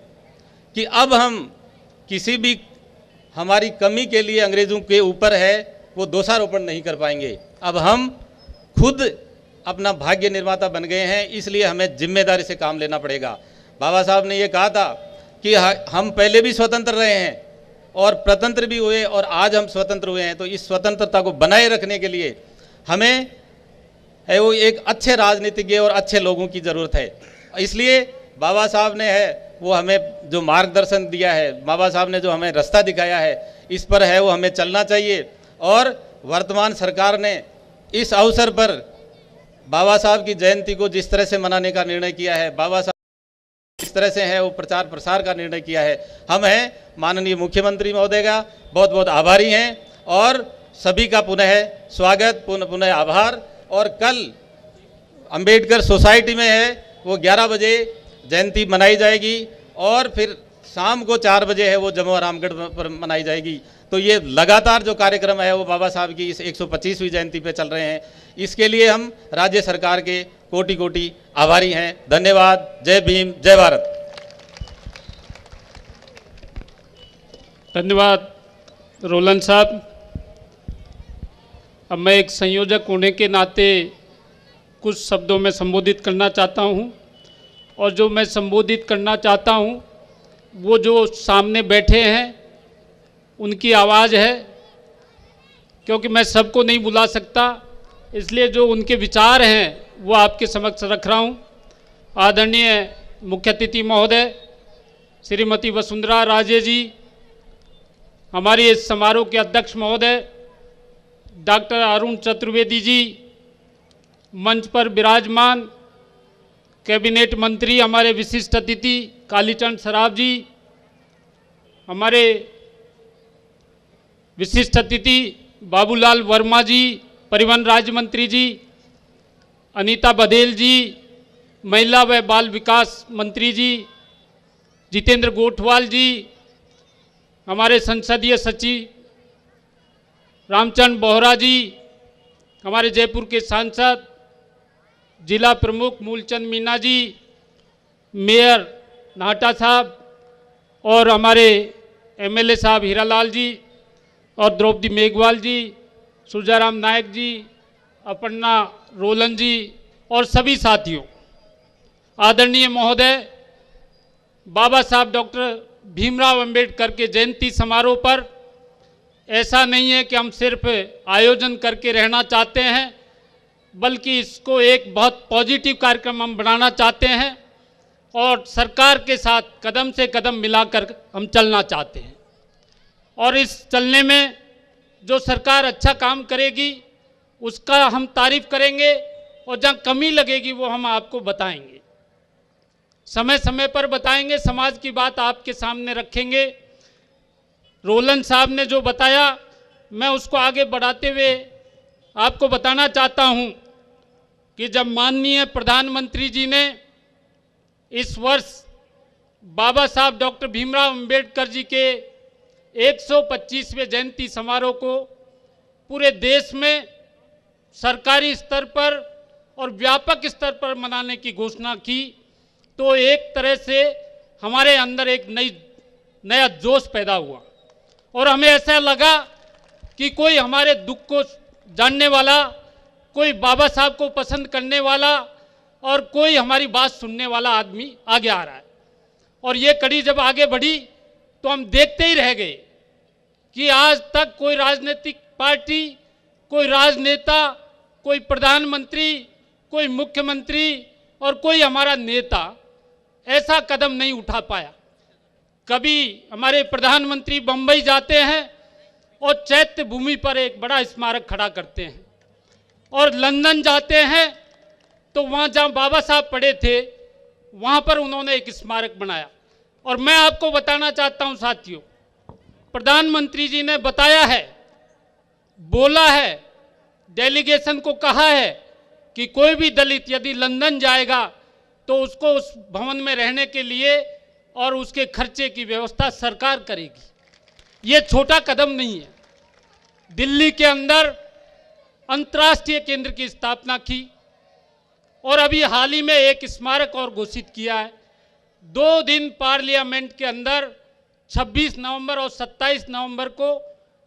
[SPEAKER 11] कि अब हम किसी भी हमारी कमी के लिए अंग्रेज़ों के ऊपर है वो दोषारोपण नहीं कर पाएंगे। अब हम खुद अपना भाग्य निर्माता बन गए हैं, इसलिए हमें जिम्मेदारी से काम लेना पड़ेगा। बाबा साहब ने ये कहा था कि हम पहले भी स्वतंत्र रहे हैं और प्रतंत्र भी हुए और आज हम स्वतंत्र हुए हैं, तो इस स्वतंत्रता को बनाए रखने के लिए हमें है वो एक अच्छे राजनीतिज्ञ और अच्छे लोगों की ज़रूरत है। इसलिए बाबा साहब ने है वो हमें जो मार्गदर्शन दिया है, बाबा साहब ने जो हमें रास्ता दिखाया है, इस पर है वो हमें चलना चाहिए। और वर्तमान सरकार ने इस अवसर पर बाबा साहब की जयंती को जिस तरह से मनाने का निर्णय किया है, बाबा साहब इस तरह से है वो प्रचार प्रसार का निर्णय किया है, हम हैं माननीय मुख्यमंत्री महोदय का बहुत बहुत आभारी हैं और सभी का पुनः स्वागत, पुनः आभार। और कल अंबेडकर सोसाइटी में है वो 11 बजे जयंती मनाई जाएगी और फिर शाम को 4 बजे है वो जमुआ रामगढ़ पर मनाई जाएगी। तो ये लगातार जो कार्यक्रम है वो बाबा साहब की इस 125वीं जयंती पे चल रहे हैं। इसके लिए हम राज्य सरकार के कोटि कोटि आभारी हैं। धन्यवाद। जय भीम, जय भारत।
[SPEAKER 3] धन्यवाद रोलन साहब। अब मैं एक संयोजक होने के नाते कुछ शब्दों में संबोधित करना चाहता हूं और जो मैं संबोधित करना चाहता हूं वो जो सामने बैठे हैं उनकी आवाज़ है, क्योंकि मैं सबको नहीं बुला सकता, इसलिए जो उनके विचार हैं वो आपके समक्ष रख रहा हूं। आदरणीय मुख्य अतिथि महोदय श्रीमती वसुंधरा राजे जी, हमारे इस समारोह के अध्यक्ष महोदय डॉक्टर अरुण चतुर्वेदी जी, मंच पर विराजमान कैबिनेट मंत्री हमारे विशिष्ट अतिथि कालीचरण सराफ जी, हमारे विशिष्ट अतिथि बाबूलाल वर्मा जी, परिवहन राज्य मंत्री जी, अनीता बघेल जी, महिला व बाल विकास मंत्री जी, जितेंद्र गोठवाल जी, हमारे संसदीय सचिव रामचंद्र बोहरा जी, हमारे जयपुर के सांसद जिला प्रमुख मूलचंद मीना जी, मेयर नाटा साहब और हमारे एमएलए साहब हीरालाल जी और द्रौपदी मेघवाल जी, सुजाराम नायक जी, अपर्णा रोलन जी और सभी साथियों। आदरणीय महोदय, बाबा साहब डॉक्टर भीमराव अंबेडकर के जयंती समारोह पर ऐसा नहीं है कि हम सिर्फ आयोजन करके रहना चाहते हैं, बल्कि इसको एक बहुत पॉजिटिव कार्यक्रम हम बनाना चाहते हैं और सरकार के साथ कदम से कदम मिलाकर हम चलना चाहते हैं। और इस चलने में जो सरकार अच्छा काम करेगी उसका हम तारीफ करेंगे, और जहाँ कमी लगेगी वो हम आपको बताएंगे, समय समय पर बताएंगे, समाज की बात आपके सामने रखेंगे। रोलन साहब ने जो बताया मैं उसको आगे बढ़ाते हुए आपको बताना चाहता हूँ कि जब माननीय प्रधानमंत्री जी ने इस वर्ष बाबा साहब डॉक्टर भीमराव अंबेडकर जी के 125वें जयंती समारोह को पूरे देश में सरकारी स्तर पर और व्यापक स्तर पर मनाने की घोषणा की, तो एक तरह से हमारे अंदर एक नया जोश पैदा हुआ और हमें ऐसा लगा कि कोई हमारे दुख को जानने वाला, कोई बाबा साहब को पसंद करने वाला और कोई हमारी बात सुनने वाला आदमी आगे आ रहा है। और ये कड़ी जब आगे बढ़ी तो हम देखते ही रह गए कि आज तक कोई राजनीतिक पार्टी, कोई राजनेता, कोई प्रधानमंत्री, कोई मुख्यमंत्री और कोई हमारा नेता ऐसा कदम नहीं उठा पाया। कभी हमारे प्रधानमंत्री बंबई जाते हैं और चैत्य भूमि पर एक बड़ा स्मारक खड़ा करते हैं, और लंदन जाते हैं तो वहाँ जहाँ बाबा साहब पड़े थे वहाँ पर उन्होंने एक स्मारक बनाया। और मैं आपको बताना चाहता हूँ साथियों, प्रधानमंत्री जी ने बताया है, बोला है, डेलीगेशन को कहा है कि कोई भी दलित यदि लंदन जाएगा तो उसको उस भवन में रहने के लिए और उसके खर्चे की व्यवस्था सरकार करेगी। ये छोटा कदम नहीं है। दिल्ली के अंदर अंतर्राष्ट्रीय केंद्र की स्थापना की और अभी हाल ही में एक स्मारक और घोषित किया है। 2 दिन पार्लियामेंट के अंदर 26 नवंबर और 27 नवंबर को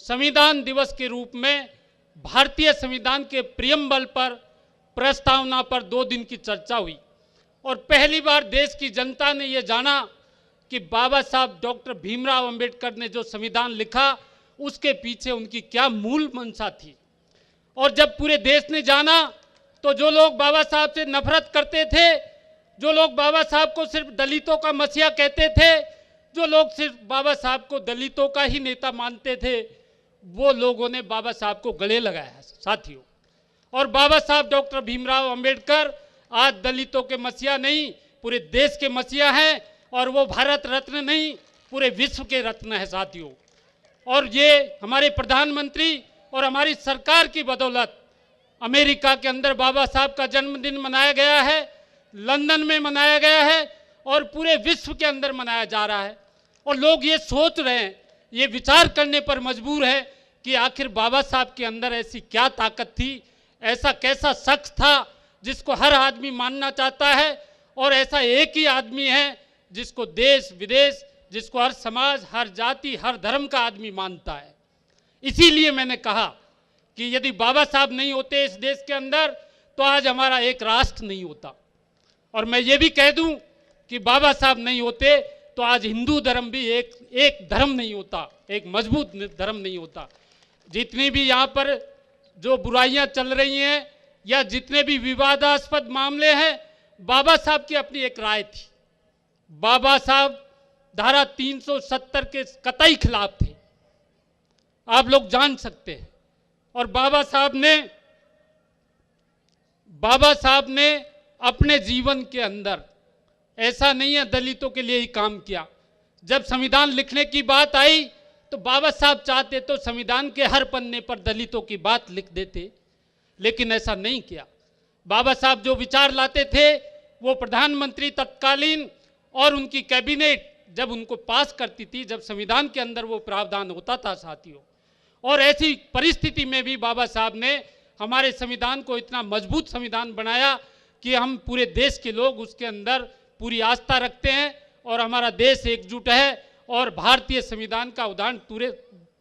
[SPEAKER 3] संविधान दिवस के रूप में भारतीय संविधान के प्रियम्बल पर प्रस्तावना पर 2 दिन की चर्चा हुई और पहली बार देश की जनता ने ये जाना कि बाबा साहब डॉक्टर भीमराव अंबेडकर ने जो संविधान लिखा उसके पीछे उनकी क्या मूल मंशा थी। और जब पूरे देश ने जाना तो जो लोग बाबा साहब से नफरत करते थे, जो लोग बाबा साहब को सिर्फ दलितों का मसीहा कहते थे, जो लोग सिर्फ बाबा साहब को दलितों का ही नेता मानते थे, वो लोगों ने बाबा साहब को गले लगाया साथियों। और बाबा साहब डॉक्टर भीमराव अंबेडकर आज दलितों के मसीहा नहीं, पूरे देश के मसीहा हैं, और वो भारत रत्न नहीं, पूरे विश्व के रत्न है साथियों। और ये हमारे प्रधानमंत्री और हमारी सरकार की बदौलत अमेरिका के अंदर बाबा साहब का जन्मदिन मनाया गया है, लंदन में मनाया गया है और पूरे विश्व के अंदर मनाया जा रहा है। और लोग ये सोच रहे हैं, ये विचार करने पर मजबूर है कि आखिर बाबा साहब के अंदर ऐसी क्या ताकत थी, ऐसा कैसा शख्स था जिसको हर आदमी मानना चाहता है, और ऐसा एक ही आदमी है जिसको देश विदेश, जिसको हर समाज, हर जाति, हर धर्म का आदमी मानता है। इसीलिए मैंने कहा कि यदि बाबा साहब नहीं होते इस देश के अंदर तो आज हमारा एक राष्ट्र नहीं होता। और मैं ये भी कह दूं कि बाबा साहब नहीं होते तो आज हिंदू धर्म भी एक धर्म नहीं होता, एक मजबूत धर्म नहीं होता। जितनी भी यहाँ पर जो बुराइयां चल रही हैं या जितने भी विवादास्पद मामले हैं, बाबा साहब की अपनी एक राय थी। बाबा साहब धारा 370 के कतई खिलाफ थे, आप लोग जान सकते हैं। और बाबा साहब ने अपने जीवन के अंदर ऐसा नहीं है दलितों के लिए ही काम किया। जब संविधान लिखने की बात आई तो बाबा साहब चाहते तो संविधान के हर पन्ने पर दलितों की बात लिख देते, लेकिन ऐसा नहीं किया। बाबा साहब जो विचार लाते थे वो प्रधानमंत्री तत्कालीन और उनकी कैबिनेट जब उनको पास करती थी, जब संविधान के अंदर वो प्रावधान होता था साथियों। और ऐसी परिस्थिति में भी बाबा साहब ने हमारे संविधान को इतना मजबूत संविधान बनाया कि हम पूरे देश के लोग उसके अंदर पूरी आस्था रखते हैं और हमारा देश एकजुट है। और भारतीय संविधान का उदाहरण पूरे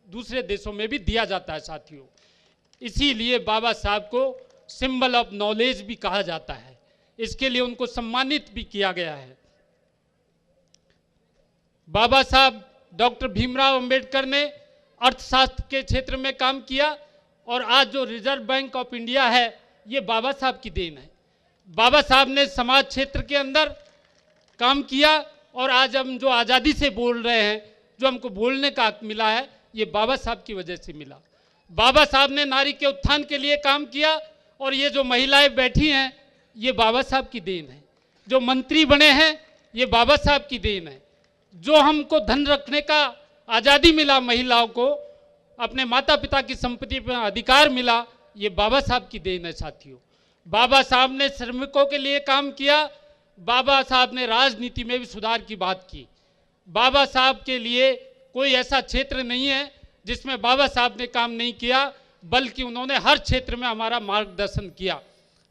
[SPEAKER 3] दूसरे देशों में भी दिया जाता है साथियों। इसीलिए बाबा साहब को सिंबल ऑफ नॉलेज भी कहा जाता है, इसके लिए उनको सम्मानित भी किया गया है। बाबा साहब डॉक्टर भीमराव अंबेडकर ने अर्थशास्त्र के क्षेत्र में काम किया और आज जो रिजर्व बैंक ऑफ इंडिया है ये बाबा साहब की देन है। बाबा साहब ने समाज क्षेत्र के अंदर काम किया और आज हम जो आज़ादी से बोल रहे हैं, जो हमको बोलने का हक मिला है, ये बाबा साहब की वजह से मिला। बाबा साहब ने नारी के उत्थान के लिए काम किया और ये जो महिलाएं बैठी हैं ये बाबा साहब की देन है। जो मंत्री बने हैं ये बाबा साहब की देन है। जो हमको धन रखने का आज़ादी मिला, महिलाओं को अपने माता पिता की संपत्ति पर अधिकार मिला, ये बाबा साहब की देन है साथियों। बाबा साहब ने श्रमिकों के लिए काम किया, बाबा साहब ने राजनीति में भी सुधार की बात की। बाबा साहब के लिए कोई ऐसा क्षेत्र नहीं है जिसमें बाबा साहब ने काम नहीं किया, बल्कि उन्होंने हर क्षेत्र में हमारा मार्गदर्शन किया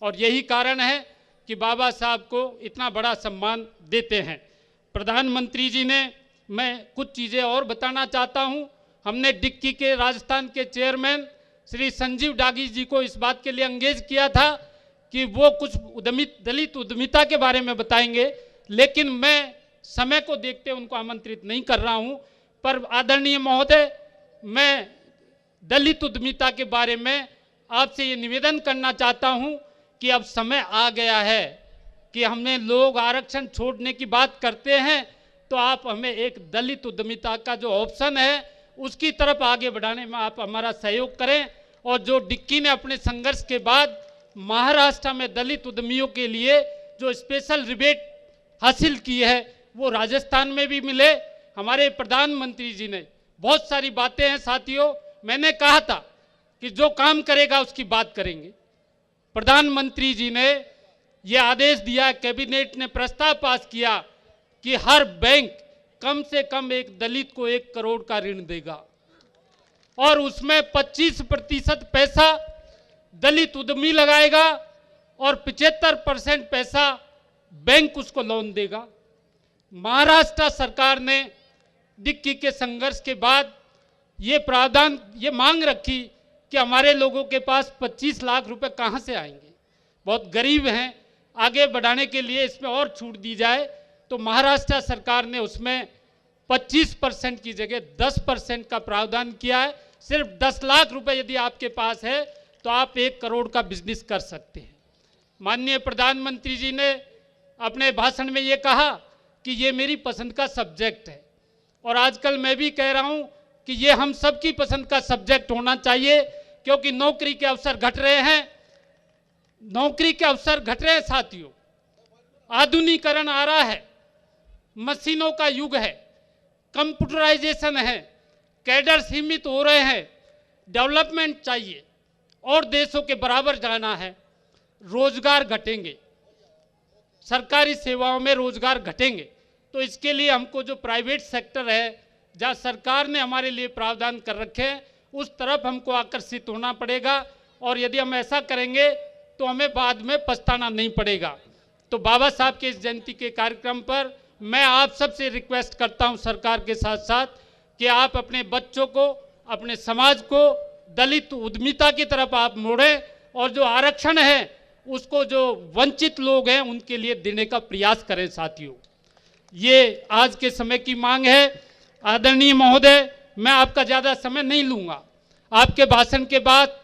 [SPEAKER 3] और यही कारण है कि बाबा साहब को इतना बड़ा सम्मान देते हैं। प्रधानमंत्री जी ने, मैं कुछ चीज़ें और बताना चाहता हूँ। हमने डिक्की के राजस्थान के चेयरमैन श्री संजीव डागी जी को इस बात के लिए एंगेज किया था कि वो कुछ दलित उद्यमिता के बारे में बताएंगे, लेकिन मैं समय को देखते उनको आमंत्रित नहीं कर रहा हूँ। पर आदरणीय महोदय, मैं दलित उद्यमिता के बारे में आपसे ये निवेदन करना चाहता हूँ कि अब समय आ गया है कि हमने लोग आरक्षण छोड़ने की बात करते हैं, तो आप हमें एक दलित उद्यमिता का जो ऑप्शन है उसकी तरफ आगे बढ़ाने में आप हमारा सहयोग करें। और जो डिक्की ने अपने संघर्ष के बाद महाराष्ट्र में दलित उद्यमियों के लिए जो स्पेशल रिबेट हासिल की है वो राजस्थान में भी मिले। हमारे प्रधानमंत्री जी ने बहुत सारी बातें हैं साथियों, मैंने कहा था कि जो काम करेगा उसकी बात करेंगे। प्रधानमंत्री जी ने ये आदेश दिया, कैबिनेट ने प्रस्ताव पास किया कि हर बैंक कम से कम एक दलित को 1 करोड़ का ऋण देगा और उसमें 25% पैसा दलित उद्यमी लगाएगा और 75% पैसा बैंक उसको लोन देगा। महाराष्ट्र सरकार ने डिक्की के संघर्ष के बाद ये प्रावधान, ये मांग रखी कि हमारे लोगों के पास 25 लाख रुपए कहाँ से आएंगे, बहुत गरीब हैं, आगे बढ़ाने के लिए इसमें और छूट दी जाए। तो महाराष्ट्र सरकार ने उसमें 25% की जगह 10% का प्रावधान किया है। सिर्फ 10 लाख रुपए यदि आपके पास है तो आप 1 करोड़ का बिजनेस कर सकते हैं। माननीय प्रधानमंत्री जी ने अपने भाषण में ये कहा कि ये मेरी पसंद का सब्जेक्ट है और आजकल मैं भी कह रहा हूँ कि ये हम सबकी पसंद का सब्जेक्ट होना चाहिए, क्योंकि नौकरी के अवसर घट रहे हैं, नौकरी के अवसर घट रहे हैं साथियों। आधुनिकीकरण आ रहा है, मशीनों का युग है, कंप्यूटराइजेशन है, कैडर सीमित हो रहे हैं, डेवलपमेंट चाहिए और देशों के बराबर जाना है। रोजगार घटेंगे, सरकारी सेवाओं में रोजगार घटेंगे, तो इसके लिए हमको जो प्राइवेट सेक्टर है जहाँ सरकार ने हमारे लिए प्रावधान कर रखे हैं उस तरफ हमको आकर्षित होना पड़ेगा और यदि हम ऐसा करेंगे तो हमें बाद में पछताना नहीं पड़ेगा। तो बाबा साहब के इस जयंती के कार्यक्रम पर मैं आप सबसे रिक्वेस्ट करता हूं सरकार के साथ साथ कि आप अपने बच्चों को, अपने समाज को दलित उद्यमिता की तरफ आप मोड़ें और जो आरक्षण है उसको जो वंचित लोग हैं उनके लिए देने का प्रयास करें साथियों। ये आज के समय की मांग है। आदरणीय महोदय, मैं आपका ज़्यादा समय नहीं लूँगा। आपके भाषण के बाद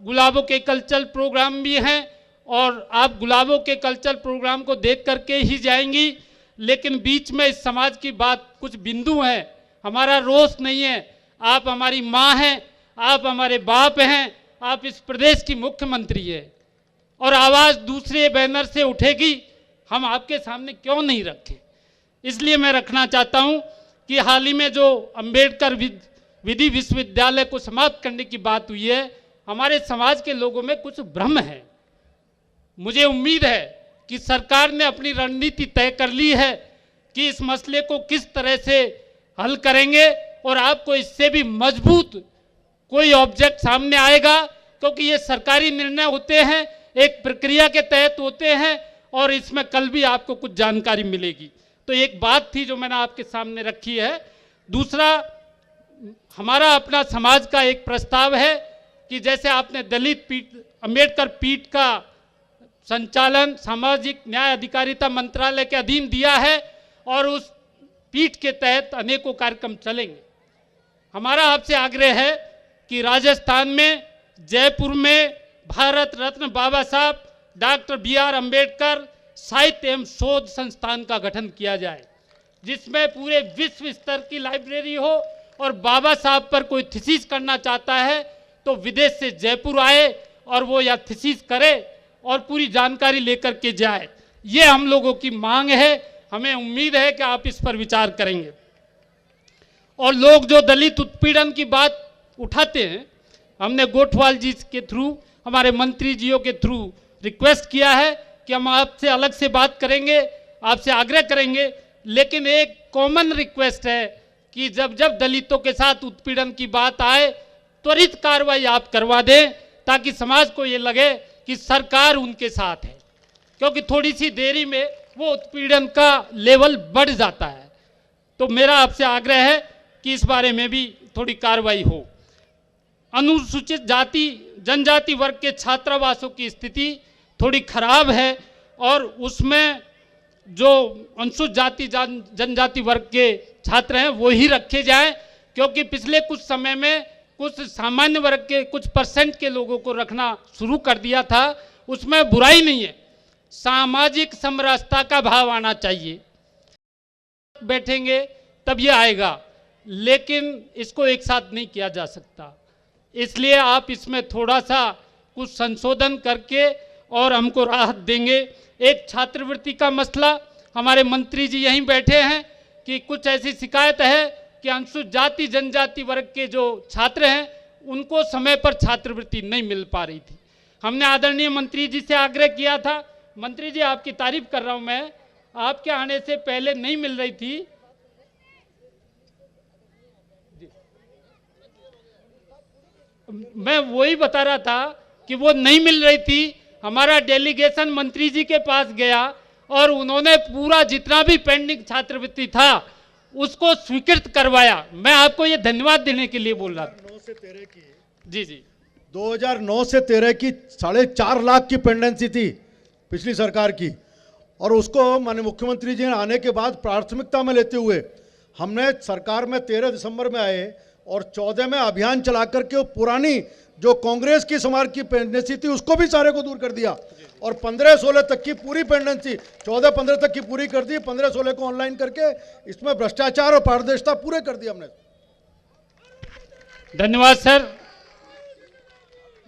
[SPEAKER 3] गुलाबों के कल्चरल प्रोग्राम भी हैं और आप गुलाबों के कल्चरल प्रोग्राम को देख करके ही जाएंगी, लेकिन बीच में इस समाज की बात कुछ बिंदु हैं। हमारा रोष नहीं है, आप हमारी माँ हैं, आप हमारे बाप हैं, आप इस प्रदेश की मुख्यमंत्री है और आवाज़ दूसरे बैनर से उठेगी, हम आपके सामने क्यों नहीं रखें। इसलिए मैं रखना चाहता हूं कि हाल ही में जो अंबेडकर विधि विश्वविद्यालय को समाप्त करने की बात हुई है, हमारे समाज के लोगों में कुछ भ्रम है। मुझे उम्मीद है कि सरकार ने अपनी रणनीति तय कर ली है कि इस मसले को किस तरह से हल करेंगे और आपको इससे भी मजबूत कोई ऑब्जेक्ट सामने आएगा, क्योंकि ये सरकारी निर्णय होते हैं, एक प्रक्रिया के तहत होते हैं और इसमें कल भी आपको कुछ जानकारी मिलेगी। तो एक बात थी जो मैंने आपके सामने रखी है। दूसरा, हमारा अपना समाज का एक प्रस्ताव है कि जैसे आपने दलित पीठ, अंबेडकर पीठ का संचालन सामाजिक न्याय अधिकारिता मंत्रालय के अधीन दिया है और उस पीठ के तहत अनेकों कार्यक्रम चलेंगे। हमारा आपसे आग्रह है कि राजस्थान में, जयपुर में भारत रत्न बाबा साहब डॉक्टर BR अम्बेडकर साहित्य एवं शोध संस्थान का गठन किया जाए, जिसमें पूरे विश्व स्तर की लाइब्रेरी हो और बाबा साहब पर कोई थीसिस करना चाहता है तो विदेश से जयपुर आए और वो या थीसिस करे और पूरी जानकारी लेकर के जाए। ये हम लोगों की मांग है, हमें उम्मीद है कि आप इस पर विचार करेंगे। और लोग जो दलित उत्पीड़न की बात उठाते हैं, हमने गोठवाल जी के थ्रू, हमारे मंत्री जियों के थ्रू रिक्वेस्ट किया है कि हम आपसे अलग से बात करेंगे, आपसे आग्रह करेंगे, लेकिन एक कॉमन रिक्वेस्ट है कि जब जब दलितों के साथ उत्पीड़न की बात आए त्वरित कार्रवाई आप करवा दें, ताकि समाज को ये लगे कि सरकार उनके साथ है, क्योंकि थोड़ी सी देरी में वो उत्पीड़न का लेवल बढ़ जाता है। तो मेरा आपसे आग्रह है कि इस बारे में भी थोड़ी कार्रवाई हो। अनुसूचित जाति जनजाति वर्ग के छात्रावासों की स्थिति थोड़ी खराब है और उसमें जो अनुसूचित जाति जनजाति वर्ग के छात्र हैं वो ही रखे जाएं, क्योंकि पिछले कुछ समय में कुछ सामान्य वर्ग के कुछ परसेंट के लोगों को रखना शुरू कर दिया था। उसमें बुराई नहीं है, सामाजिक समरसता का भाव आना चाहिए, बैठेंगे तब ये आएगा, लेकिन इसको एक साथ नहीं किया जा सकता। इसलिए आप इसमें थोड़ा सा कुछ संशोधन करके और हमको राहत देंगे। एक छात्रवृत्ति का मसला, हमारे मंत्री जी यहीं बैठे हैं कि कुछ ऐसी शिकायत है कि अनुसूचित जाति जनजाति वर्ग के जो छात्र हैं उनको समय पर छात्रवृत्ति नहीं मिल पा रही थी। हमने आदरणीय मंत्री जी से आग्रह किया था, मंत्री जी आपकी तारीफ कर रहा हूं मैं, आपके आने से पहले नहीं मिल रही थी। मैं वही बता रहा था कि वो नहीं मिल रही थी। हमारा डेलीगेशन मंत्री जी के पास गया और उन्होंने पूरा जितना भी पेंडिंग छात्रवृत्ति था उसको स्वीकृत करवाया। मैं आपको ये धन्यवाद देने के लिए बोल रहा था।
[SPEAKER 12] 2009 से 13 की
[SPEAKER 3] जी
[SPEAKER 12] 2009 से 13 की 4.5 लाख की पेंडेंसी थी पिछली सरकार की, और उसको माननीय मुख्यमंत्री जी ने आने के बाद प्राथमिकता में लेते हुए हमने सरकार में 13 दिसंबर में आए और 14 में अभियान चला करके वो पुरानी जो कांग्रेस की समाज की पेंडेंसी थी उसको भी सारे को दूर कर दिया और 15-16 तक की पूरी पेंडेंसी 14-15 तक की पूरी कर दी, 15-16 को ऑनलाइन करके इसमें भ्रष्टाचार और पारदर्शिता पूरे कर दिया हमने।
[SPEAKER 3] धन्यवाद सर।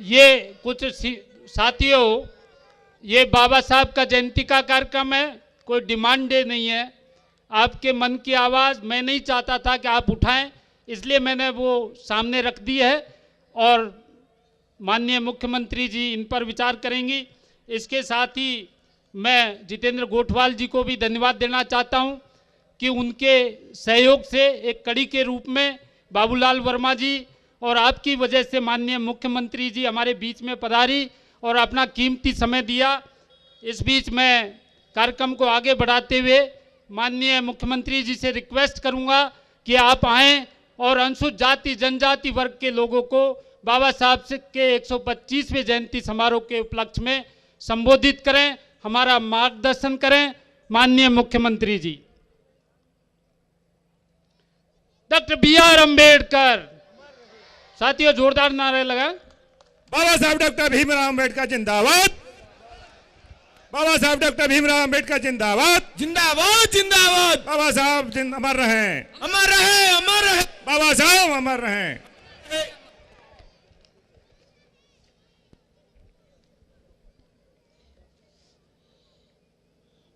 [SPEAKER 3] ये कुछ साथियों, ये बाबा साहब का जयंती का कार्यक्रम है, कोई डिमांड डे नहीं है। आपके मन की आवाज़ मैं नहीं चाहता था कि आप उठाएं, इसलिए मैंने वो सामने रख दी है और माननीय मुख्यमंत्री जी इन पर विचार करेंगी। इसके साथ ही मैं जितेंद्र गोठवाल जी को भी धन्यवाद देना चाहता हूं कि उनके सहयोग से एक कड़ी के रूप में बाबूलाल वर्मा जी और आपकी वजह से माननीय मुख्यमंत्री जी हमारे बीच में पधारी और अपना कीमती समय दिया। इस बीच मैं कार्यक्रम को आगे बढ़ाते हुए माननीय मुख्यमंत्री जी से रिक्वेस्ट करूंगा कि आप आएँ और अनुसूचित जाति जनजाति वर्ग के लोगों को बाबा साहब के 125वें जयंती समारोह के उपलक्ष्य में संबोधित करें, हमारा मार्गदर्शन करें। माननीय मुख्यमंत्री जी। Doctor BR Ambedkar. साथियों जोरदार नारे लगाएं।
[SPEAKER 7] बाबा साहब डॉक्टर भीमराव अम्बेडकर जिंदाबाद। बाबा साहब डॉक्टर भीमराव अम्बेडकर जिंदाबाद।
[SPEAKER 9] जिंदाबाद जिंदाबाद।
[SPEAKER 7] बाबा साहब अमर रहें,
[SPEAKER 9] अमर रहे, अमर रहे।
[SPEAKER 7] बाबा साहब अमर रहें।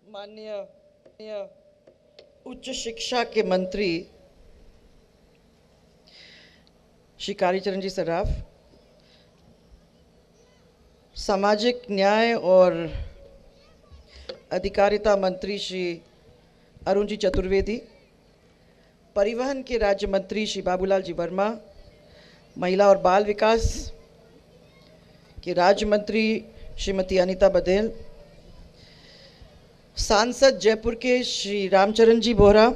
[SPEAKER 13] माननीय उच्च शिक्षा के मंत्री श्री कालीचरण जी सराफ, सामाजिक न्याय और अधिकारिता मंत्री श्री अरुण जी चतुर्वेदी, परिवहन के राज्य मंत्री श्री बाबूलाल जी वर्मा, महिला और बाल विकास के राज्य मंत्री श्रीमती अनीता बघेल, सांसद जयपुर के श्री रामचरण जी बोहरा,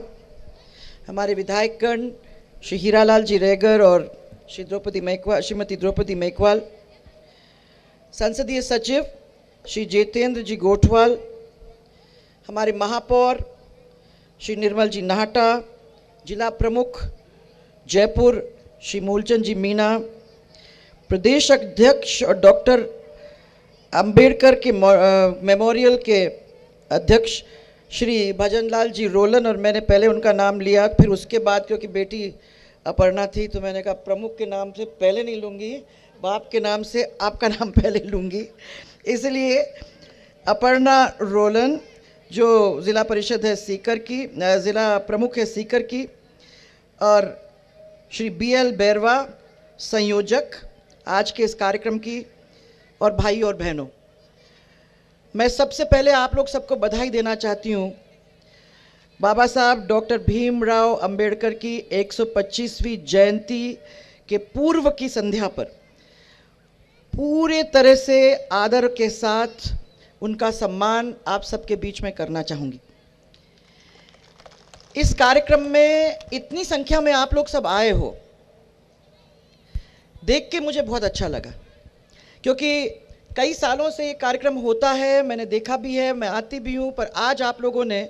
[SPEAKER 13] हमारे विधायकगण श्री हीरालाल जी रेगर और श्रीमती द्रौपदी मेघवाल, संसदीय सचिव श्री जितेंद्र जी गोठवाल, हमारे महापौर श्री निर्मल जी नाहटा, जिला प्रमुख जयपुर श्री मूलचंद जी मीना, प्रदेश अध्यक्ष और डॉक्टर अंबेडकर के मेमोरियल के अध्यक्ष श्री भजनलाल जी रोलन, और मैंने पहले उनका नाम लिया, फिर उसके बाद क्योंकि बेटी अपर्णा थी तो मैंने कहा प्रमुख के नाम से पहले नहीं लूँगी, बाप के नाम से आपका नाम पहले लूँगी। इसलिए अपर्णा रोलन जो ज़िला परिषद है सीकर की, ज़िला प्रमुख है सीकर की, और श्री BL बैरवा संयोजक आज के इस कार्यक्रम की, और भाई और बहनों, मैं सबसे पहले आप लोग सबको बधाई देना चाहती हूँ बाबा साहब डॉक्टर भीमराव अंबेडकर की 125वीं जयंती के पूर्व की संध्या पर पूरे तरह से आदर के साथ उनका सम्मान आप सबके बीच में करना चाहूँगी। इस कार्यक्रम में इतनी संख्या में आप लोग सब आए हो, देख के मुझे बहुत अच्छा लगा, क्योंकि कई सालों से ये कार्यक्रम होता है, मैंने देखा भी है, मैं आती भी हूँ, पर आज आप लोगों ने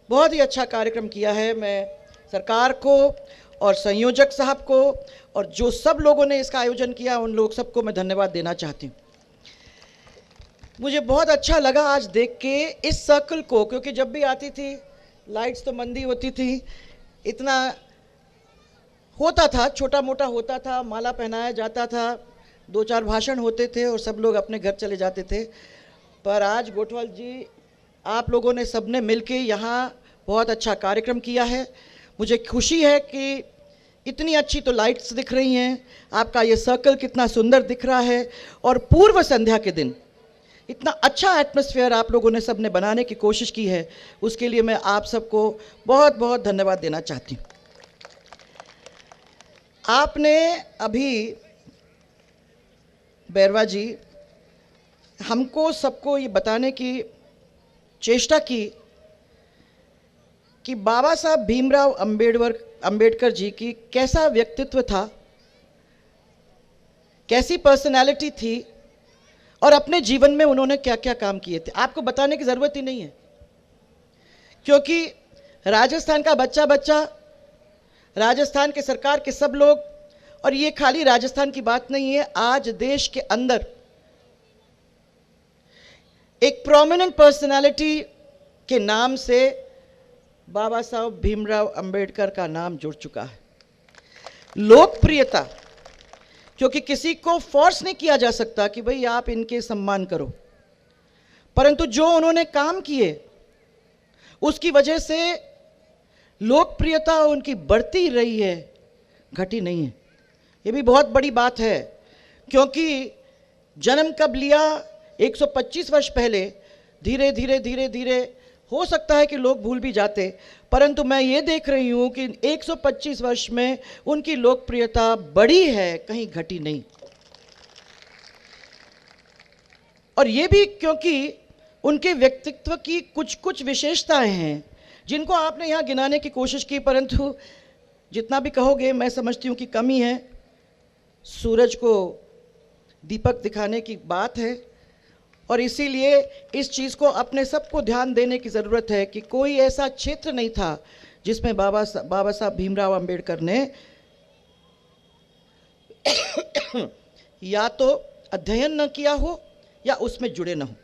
[SPEAKER 13] बहुत ही अच्छा कार्यक्रम किया है। मैं सरकार को और संयोजक साहब को और जो सब लोगों ने इसका आयोजन किया उन लोग सबको मैं धन्यवाद देना चाहती हूँ। मुझे बहुत अच्छा लगा आज देख के इस सर्कल को, क्योंकि जब भी आती थी लाइट्स तो मंदी होती थी, इतना होता था, छोटा मोटा होता था, माला पहनाया जाता था, 2-4 भाषण होते थे और सब लोग अपने घर चले जाते थे। पर आज गोठवाल जी आप लोगों ने सबने मिलके यहाँ बहुत अच्छा कार्यक्रम किया है। मुझे खुशी है कि इतनी अच्छी तो लाइट्स दिख रही हैं, आपका ये सर्कल कितना सुंदर दिख रहा है, और पूर्व संध्या के दिन इतना अच्छा एटमॉस्फेयर आप लोगों ने सबने बनाने की कोशिश की है, उसके लिए मैं आप सबको बहुत बहुत धन्यवाद देना चाहती हूँ। आपने अभी बैरवा जी हमको सबको ये बताने की चेष्टा की कि बाबा साहब भीमराव अंबेडकर जी की कैसा व्यक्तित्व था, कैसी पर्सनालिटी थी, और अपने जीवन में उन्होंने क्या क्या काम किए थे। आपको बताने की ज़रूरत ही नहीं है, क्योंकि राजस्थान का बच्चा बच्चा, राजस्थान के सरकार के सब लोग, और ये खाली राजस्थान की बात नहीं है, आज देश के अंदर एक प्रोमिनेंट पर्सनालिटी के नाम से बाबा साहब भीमराव अंबेडकर का नाम जुड़ चुका है। लोकप्रियता, क्योंकि किसी को फोर्स नहीं किया जा सकता कि भाई आप इनके सम्मान करो, परंतु जो उन्होंने काम किए उसकी वजह से लोकप्रियता उनकी बढ़ती रही है, घटी नहीं है। ये भी बहुत बड़ी बात है, क्योंकि जन्म कब लिया 125 वर्ष पहले, धीरे धीरे धीरे धीरे हो सकता है कि लोग भूल भी जाते, परंतु मैं ये देख रही हूँ कि 125 वर्ष में उनकी लोकप्रियता बढ़ी है, कहीं घटी नहीं। और ये भी क्योंकि उनके व्यक्तित्व की कुछ कुछ विशेषताएं हैं जिनको आपने यहाँ गिनाने की कोशिश की, परंतु जितना भी कहोगे मैं समझती हूँ कि कमी है। सूरज को दीपक दिखाने की बात है, और इसीलिए इस चीज़ को अपने सबको ध्यान देने की ज़रूरत है कि कोई ऐसा क्षेत्र नहीं था जिसमें बाबा साहब भीमराव अंबेडकर ने या तो अध्ययन न किया हो या उसमें जुड़े न हो।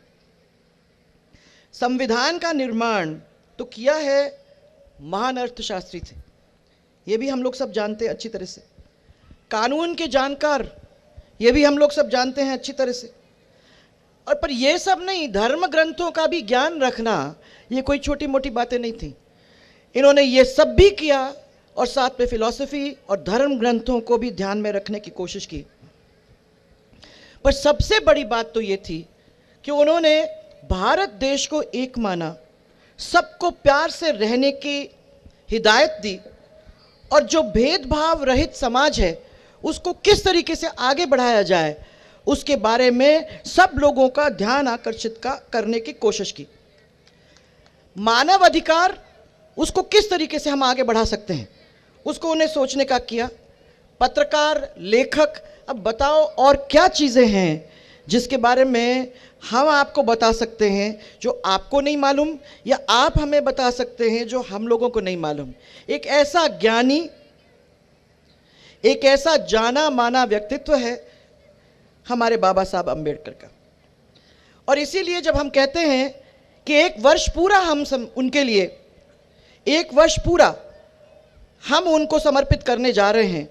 [SPEAKER 13] संविधान का निर्माण तो किया है महान अर्थशास्त्री थे, ये भी हम लोग सब जानते हैं अच्छी तरह से। कानून के जानकार, ये भी हम लोग सब जानते हैं अच्छी तरह से। और पर ये सब नहीं, धर्म ग्रंथों का भी ज्ञान रखना ये कोई छोटी मोटी बातें नहीं थी। इन्होंने ये सब भी किया और साथ में फिलॉसफी और धर्म ग्रंथों को भी ध्यान में रखने की कोशिश की। पर सबसे बड़ी बात तो ये थी कि उन्होंने भारत देश को एक माना, सबको प्यार से रहने की हिदायत दी, और जो भेदभाव रहित समाज है उसको किस तरीके से आगे बढ़ाया जाए उसके बारे में सब लोगों का ध्यान आकर्षित करने की कोशिश की। मानव अधिकार, उसको किस तरीके से हम आगे बढ़ा सकते हैं, उसको उन्हें सोचने का किया। पत्रकार, लेखक, अब बताओ और क्या चीज़ें हैं जिसके बारे में हम आपको बता सकते हैं जो आपको नहीं मालूम, या आप हमें बता सकते हैं जो हम लोगों को नहीं मालूम। एक ऐसा ज्ञानी, एक ऐसा जाना माना व्यक्तित्व है हमारे बाबा साहब अंबेडकर का। और इसीलिए जब हम कहते हैं कि एक वर्ष पूरा उनके लिए एक वर्ष पूरा हम उनको समर्पित करने जा रहे हैं,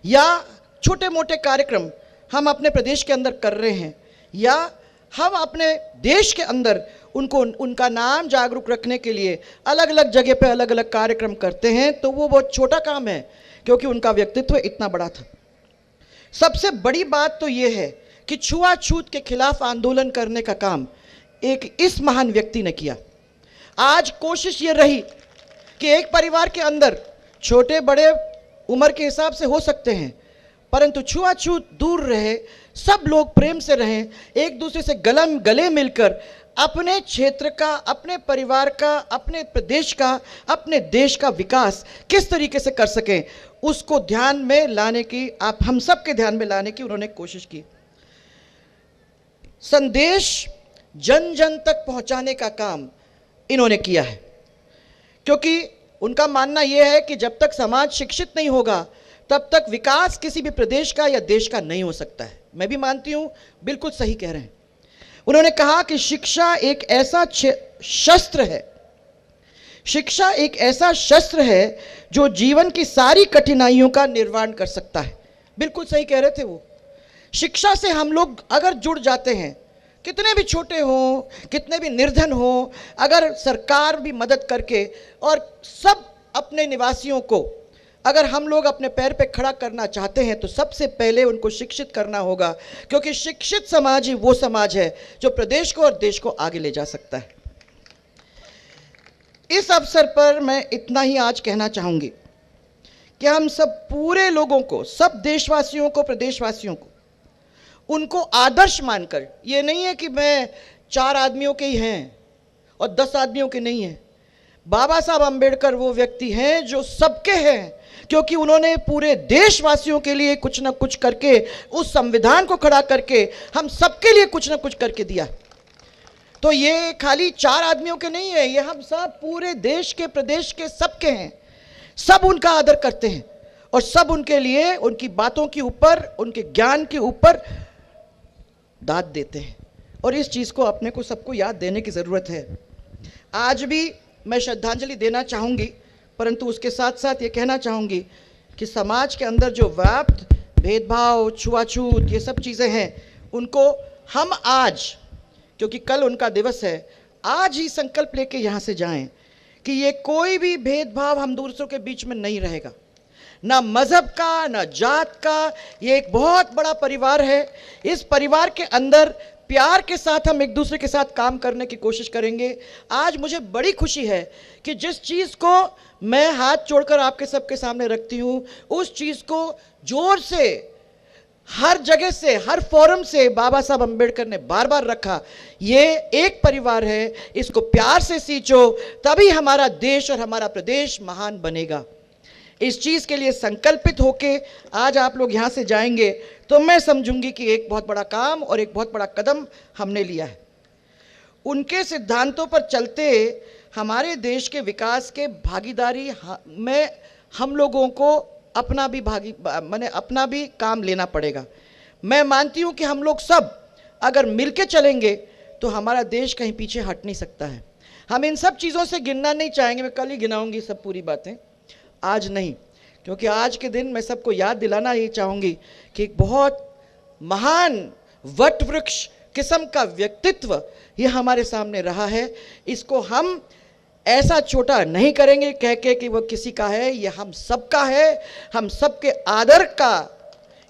[SPEAKER 13] या छोटे मोटे कार्यक्रम हम अपने प्रदेश के अंदर कर रहे हैं, या हम अपने देश के अंदर उनको उनका नाम जागरूक रखने के लिए अलग अलग जगह पे अलग अलग कार्यक्रम करते हैं, तो वो बहुत छोटा काम है, क्योंकि उनका व्यक्तित्व इतना बड़ा था। सबसे बड़ी बात तो ये है कि छुआछूत के खिलाफ आंदोलन करने का काम एक इस महान व्यक्ति ने किया। आज कोशिश ये रही कि एक परिवार के अंदर छोटे बड़े उम्र के हिसाब से हो सकते हैं, परंतु छुआछूत दूर रहे, सब लोग प्रेम से रहें, एक दूसरे से गले मिलकर अपने क्षेत्र का, अपने परिवार का, अपने प्रदेश का, अपने देश का विकास किस तरीके से कर सकें, उसको ध्यान में लाने की, आप हम सब के ध्यान में लाने की उन्होंने कोशिश की। संदेश जन जन तक पहुंचाने का काम इन्होंने किया है, क्योंकि उनका मानना यह है कि जब तक समाज शिक्षित नहीं होगा तब तक विकास किसी भी प्रदेश का या देश का नहीं हो सकता है। मैं भी मानती हूं, बिल्कुल सही कह रहे हैं। उन्होंने कहा कि शिक्षा एक ऐसा शस्त्र है, शिक्षा एक ऐसा शस्त्र है जो जीवन की सारी कठिनाइयों का निर्वाण कर सकता है। बिल्कुल सही कह रहे थे वो। शिक्षा से हम लोग अगर जुड़ जाते हैं, कितने भी छोटे हों, कितने भी निर्धन हों, अगर सरकार भी मदद करके और सब अपने निवासियों को अगर हम लोग अपने पैर पे खड़ा करना चाहते हैं, तो सबसे पहले उनको शिक्षित करना होगा, क्योंकि शिक्षित समाज ही वो समाज है जो प्रदेश को और देश को आगे ले जा सकता है। इस अवसर पर मैं इतना ही आज कहना चाहूँगी कि हम सब पूरे लोगों को, सब देशवासियों को, प्रदेशवासियों को, उनको आदर्श मानकर, ये नहीं है कि मैं 4 आदमियों के ही हैं और 10 आदमियों के नहीं हैं। बाबा साहब अंबेडकर वो व्यक्ति हैं जो सबके हैं, क्योंकि उन्होंने पूरे देशवासियों के लिए कुछ ना कुछ करके, उस संविधान को खड़ा करके हम सबके लिए कुछ ना कुछ करके दिया। तो ये खाली 4 आदमियों के नहीं है, ये हम सब पूरे देश के, प्रदेश के सबके हैं। सब उनका आदर करते हैं और सब उनके लिए, उनकी बातों के ऊपर, उनके ज्ञान के ऊपर दाद देते हैं, और इस चीज़ को अपने को सबको याद देने की ज़रूरत है। आज भी मैं श्रद्धांजलि देना चाहूँगी, परंतु उसके साथ साथ ये कहना चाहूँगी कि समाज के अंदर जो व्याप्त भेदभाव, छुआछूत, ये सब चीज़ें हैं, उनको हम आज, क्योंकि कल उनका दिवस है, आज ही संकल्प लेके यहाँ से जाएं कि ये कोई भी भेदभाव हम दूसरों के बीच में नहीं रहेगा, ना मज़हब का, ना जात का। ये एक बहुत बड़ा परिवार है। इस परिवार के अंदर प्यार के साथ हम एक दूसरे के साथ काम करने की कोशिश करेंगे। आज मुझे बड़ी खुशी है कि जिस चीज़ को मैं हाथ जोड़कर आपके सबके सामने रखती हूँ, उस चीज़ को जोर से हर जगह से, हर फोरम से बाबा साहब अंबेडकर ने बार बार रखा। ये एक परिवार है, इसको प्यार से सींचो, तभी हमारा देश और हमारा प्रदेश महान बनेगा। इस चीज़ के लिए संकल्पित होके आज आप लोग यहाँ से जाएंगे, तो मैं समझूंगी कि एक बहुत बड़ा काम और एक बहुत बड़ा कदम हमने लिया है। उनके सिद्धांतों पर चलते हमारे देश के विकास के भागीदारी में हम लोगों को अपना भी काम लेना पड़ेगा। मैं मानती हूँ कि हम लोग सब अगर मिलके चलेंगे तो हमारा देश कहीं पीछे हट नहीं सकता है। हम इन सब चीज़ों से गिनना नहीं चाहेंगे, मैं कल ही गिनाऊंगी सब पूरी बातें, आज नहीं, क्योंकि आज के दिन मैं सबको याद दिलाना ये चाहूँगी कि एक बहुत महान वट वृक्ष किस्म का व्यक्तित्व ये हमारे सामने रहा है। इसको हम ऐसा छोटा नहीं करेंगे कह के कि वो किसी का है, ये हम सबका है, हम सबके आदर का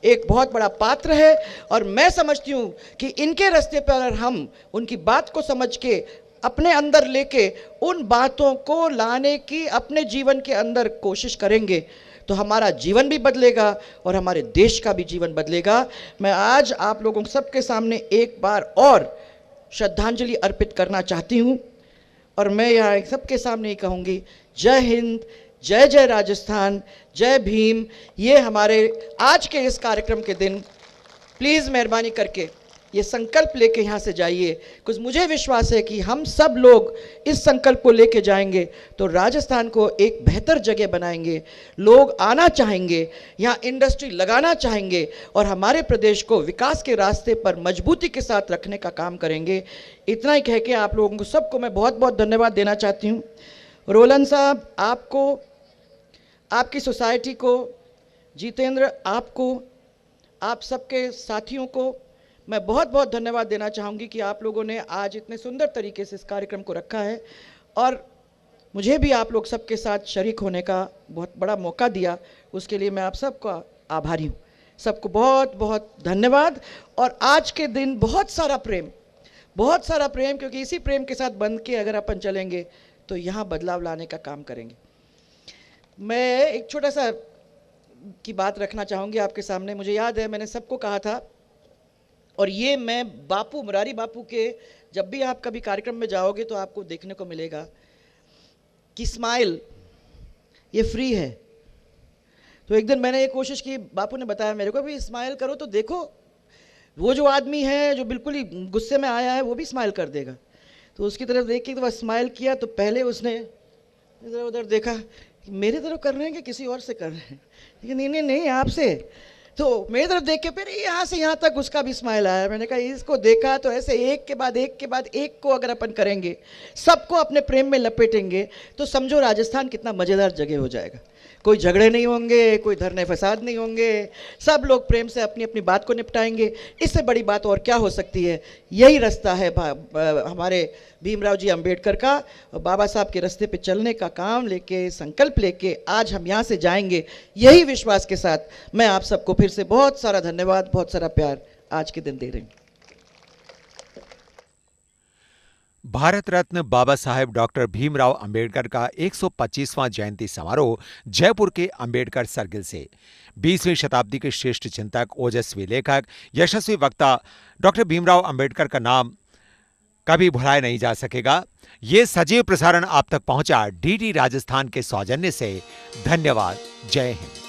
[SPEAKER 13] एक बहुत बड़ा पात्र है। और मैं समझती हूँ कि इनके रास्ते पर अगर हम उनकी बात को समझ के अपने अंदर लेके उन बातों को लाने की अपने जीवन के अंदर कोशिश करेंगे, तो हमारा जीवन भी बदलेगा और हमारे देश का भी जीवन बदलेगा। मैं आज आप लोगों सबके सामने एक बार और श्रद्धांजलि अर्पित करना चाहती हूँ, और मैं यहाँ सबके सामने ही कहूँगी, जय हिंद, जय जय राजस्थान, जय भीम। ये हमारे आज के इस कार्यक्रम के दिन प्लीज़ मेहरबानी करके ये संकल्प लेके यहाँ से जाइए, कुछ मुझे विश्वास है कि हम सब लोग इस संकल्प को लेके जाएंगे तो राजस्थान को एक बेहतर जगह बनाएंगे। लोग आना चाहेंगे, यहाँ इंडस्ट्री लगाना चाहेंगे और हमारे प्रदेश को विकास के रास्ते पर मजबूती के साथ रखने का काम करेंगे। इतना ही कह के आप लोगों को सबको मैं बहुत बहुत धन्यवाद देना चाहती हूँ। रोलन साहब, आपको, आपकी सोसाइटी को, जितेंद्र आपको, आप सबके साथियों को मैं बहुत बहुत धन्यवाद देना चाहूँगी कि आप लोगों ने आज इतने सुंदर तरीके से इस कार्यक्रम को रखा है और मुझे भी आप लोग सबके साथ शरीक होने का बहुत बड़ा मौका दिया। उसके लिए मैं आप सबका आभारी हूँ। सबको बहुत बहुत धन्यवाद। और आज के दिन बहुत सारा प्रेम, क्योंकि इसी प्रेम के साथ बंध के अगर अपन चलेंगे तो यहाँ बदलाव लाने का काम करेंगे। मैं एक छोटा सा की बात रखना चाहूँगी आपके सामने। मुझे याद है मैंने सबको कहा था, और ये मैं बापू, मुरारी बापू के, जब भी आप कभी कार्यक्रम में जाओगे तो आपको देखने को मिलेगा कि स्माइल ये फ्री है। तो एक दिन मैंने ये कोशिश की, बापू ने बताया मेरे को भी स्माइल करो तो देखो वो जो आदमी है जो बिल्कुल ही गुस्से में आया है वो भी स्माइल कर देगा। तो उसकी तरफ देख के तो वह स्माइल किया तो पहले उसने इधर उधर देखा, मेरे तरफ कर रहे हैं कि किसी और से कर रहे हैं, लेकिन नहीं आपसे। तो मेरी तरफ देख के फिर यहाँ से यहाँ तक उसका भी स्माइल आया। मैंने कहा इसको देखा तो ऐसे एक के बाद एक को अगर अपन करेंगे, सबको अपने प्रेम में लपेटेंगे तो समझो राजस्थान कितना मज़ेदार जगह हो जाएगा। कोई झगड़े नहीं होंगे, कोई धरने फसाद नहीं होंगे, सब लोग प्रेम से अपनी अपनी बात को निपटाएंगे। इससे बड़ी बात और क्या हो सकती है। यही रास्ता है हमारे भीमराव जी अंबेडकर का। बाबा साहब के रास्ते पे चलने का काम लेके, संकल्प लेके आज हम यहाँ से जाएंगे। यही विश्वास के साथ मैं आप सबको फिर से बहुत सारा धन्यवाद, बहुत सारा प्यार आज के दिन दे रही हूँ।
[SPEAKER 1] भारत रत्न बाबा साहेब डॉक्टर भीमराव अंबेडकर का 125वां जयंती समारोह जयपुर के अंबेडकर सर्किल से 20वीं शताब्दी के श्रेष्ठ चिंतक, ओजस्वी लेखक, यशस्वी वक्ता डॉक्टर भीमराव अंबेडकर का नाम कभी भुलाया नहीं जा सकेगा। ये सजीव प्रसारण आप तक पहुंचा डीडी राजस्थान के सौजन्य से। धन्यवाद। जय हिंद।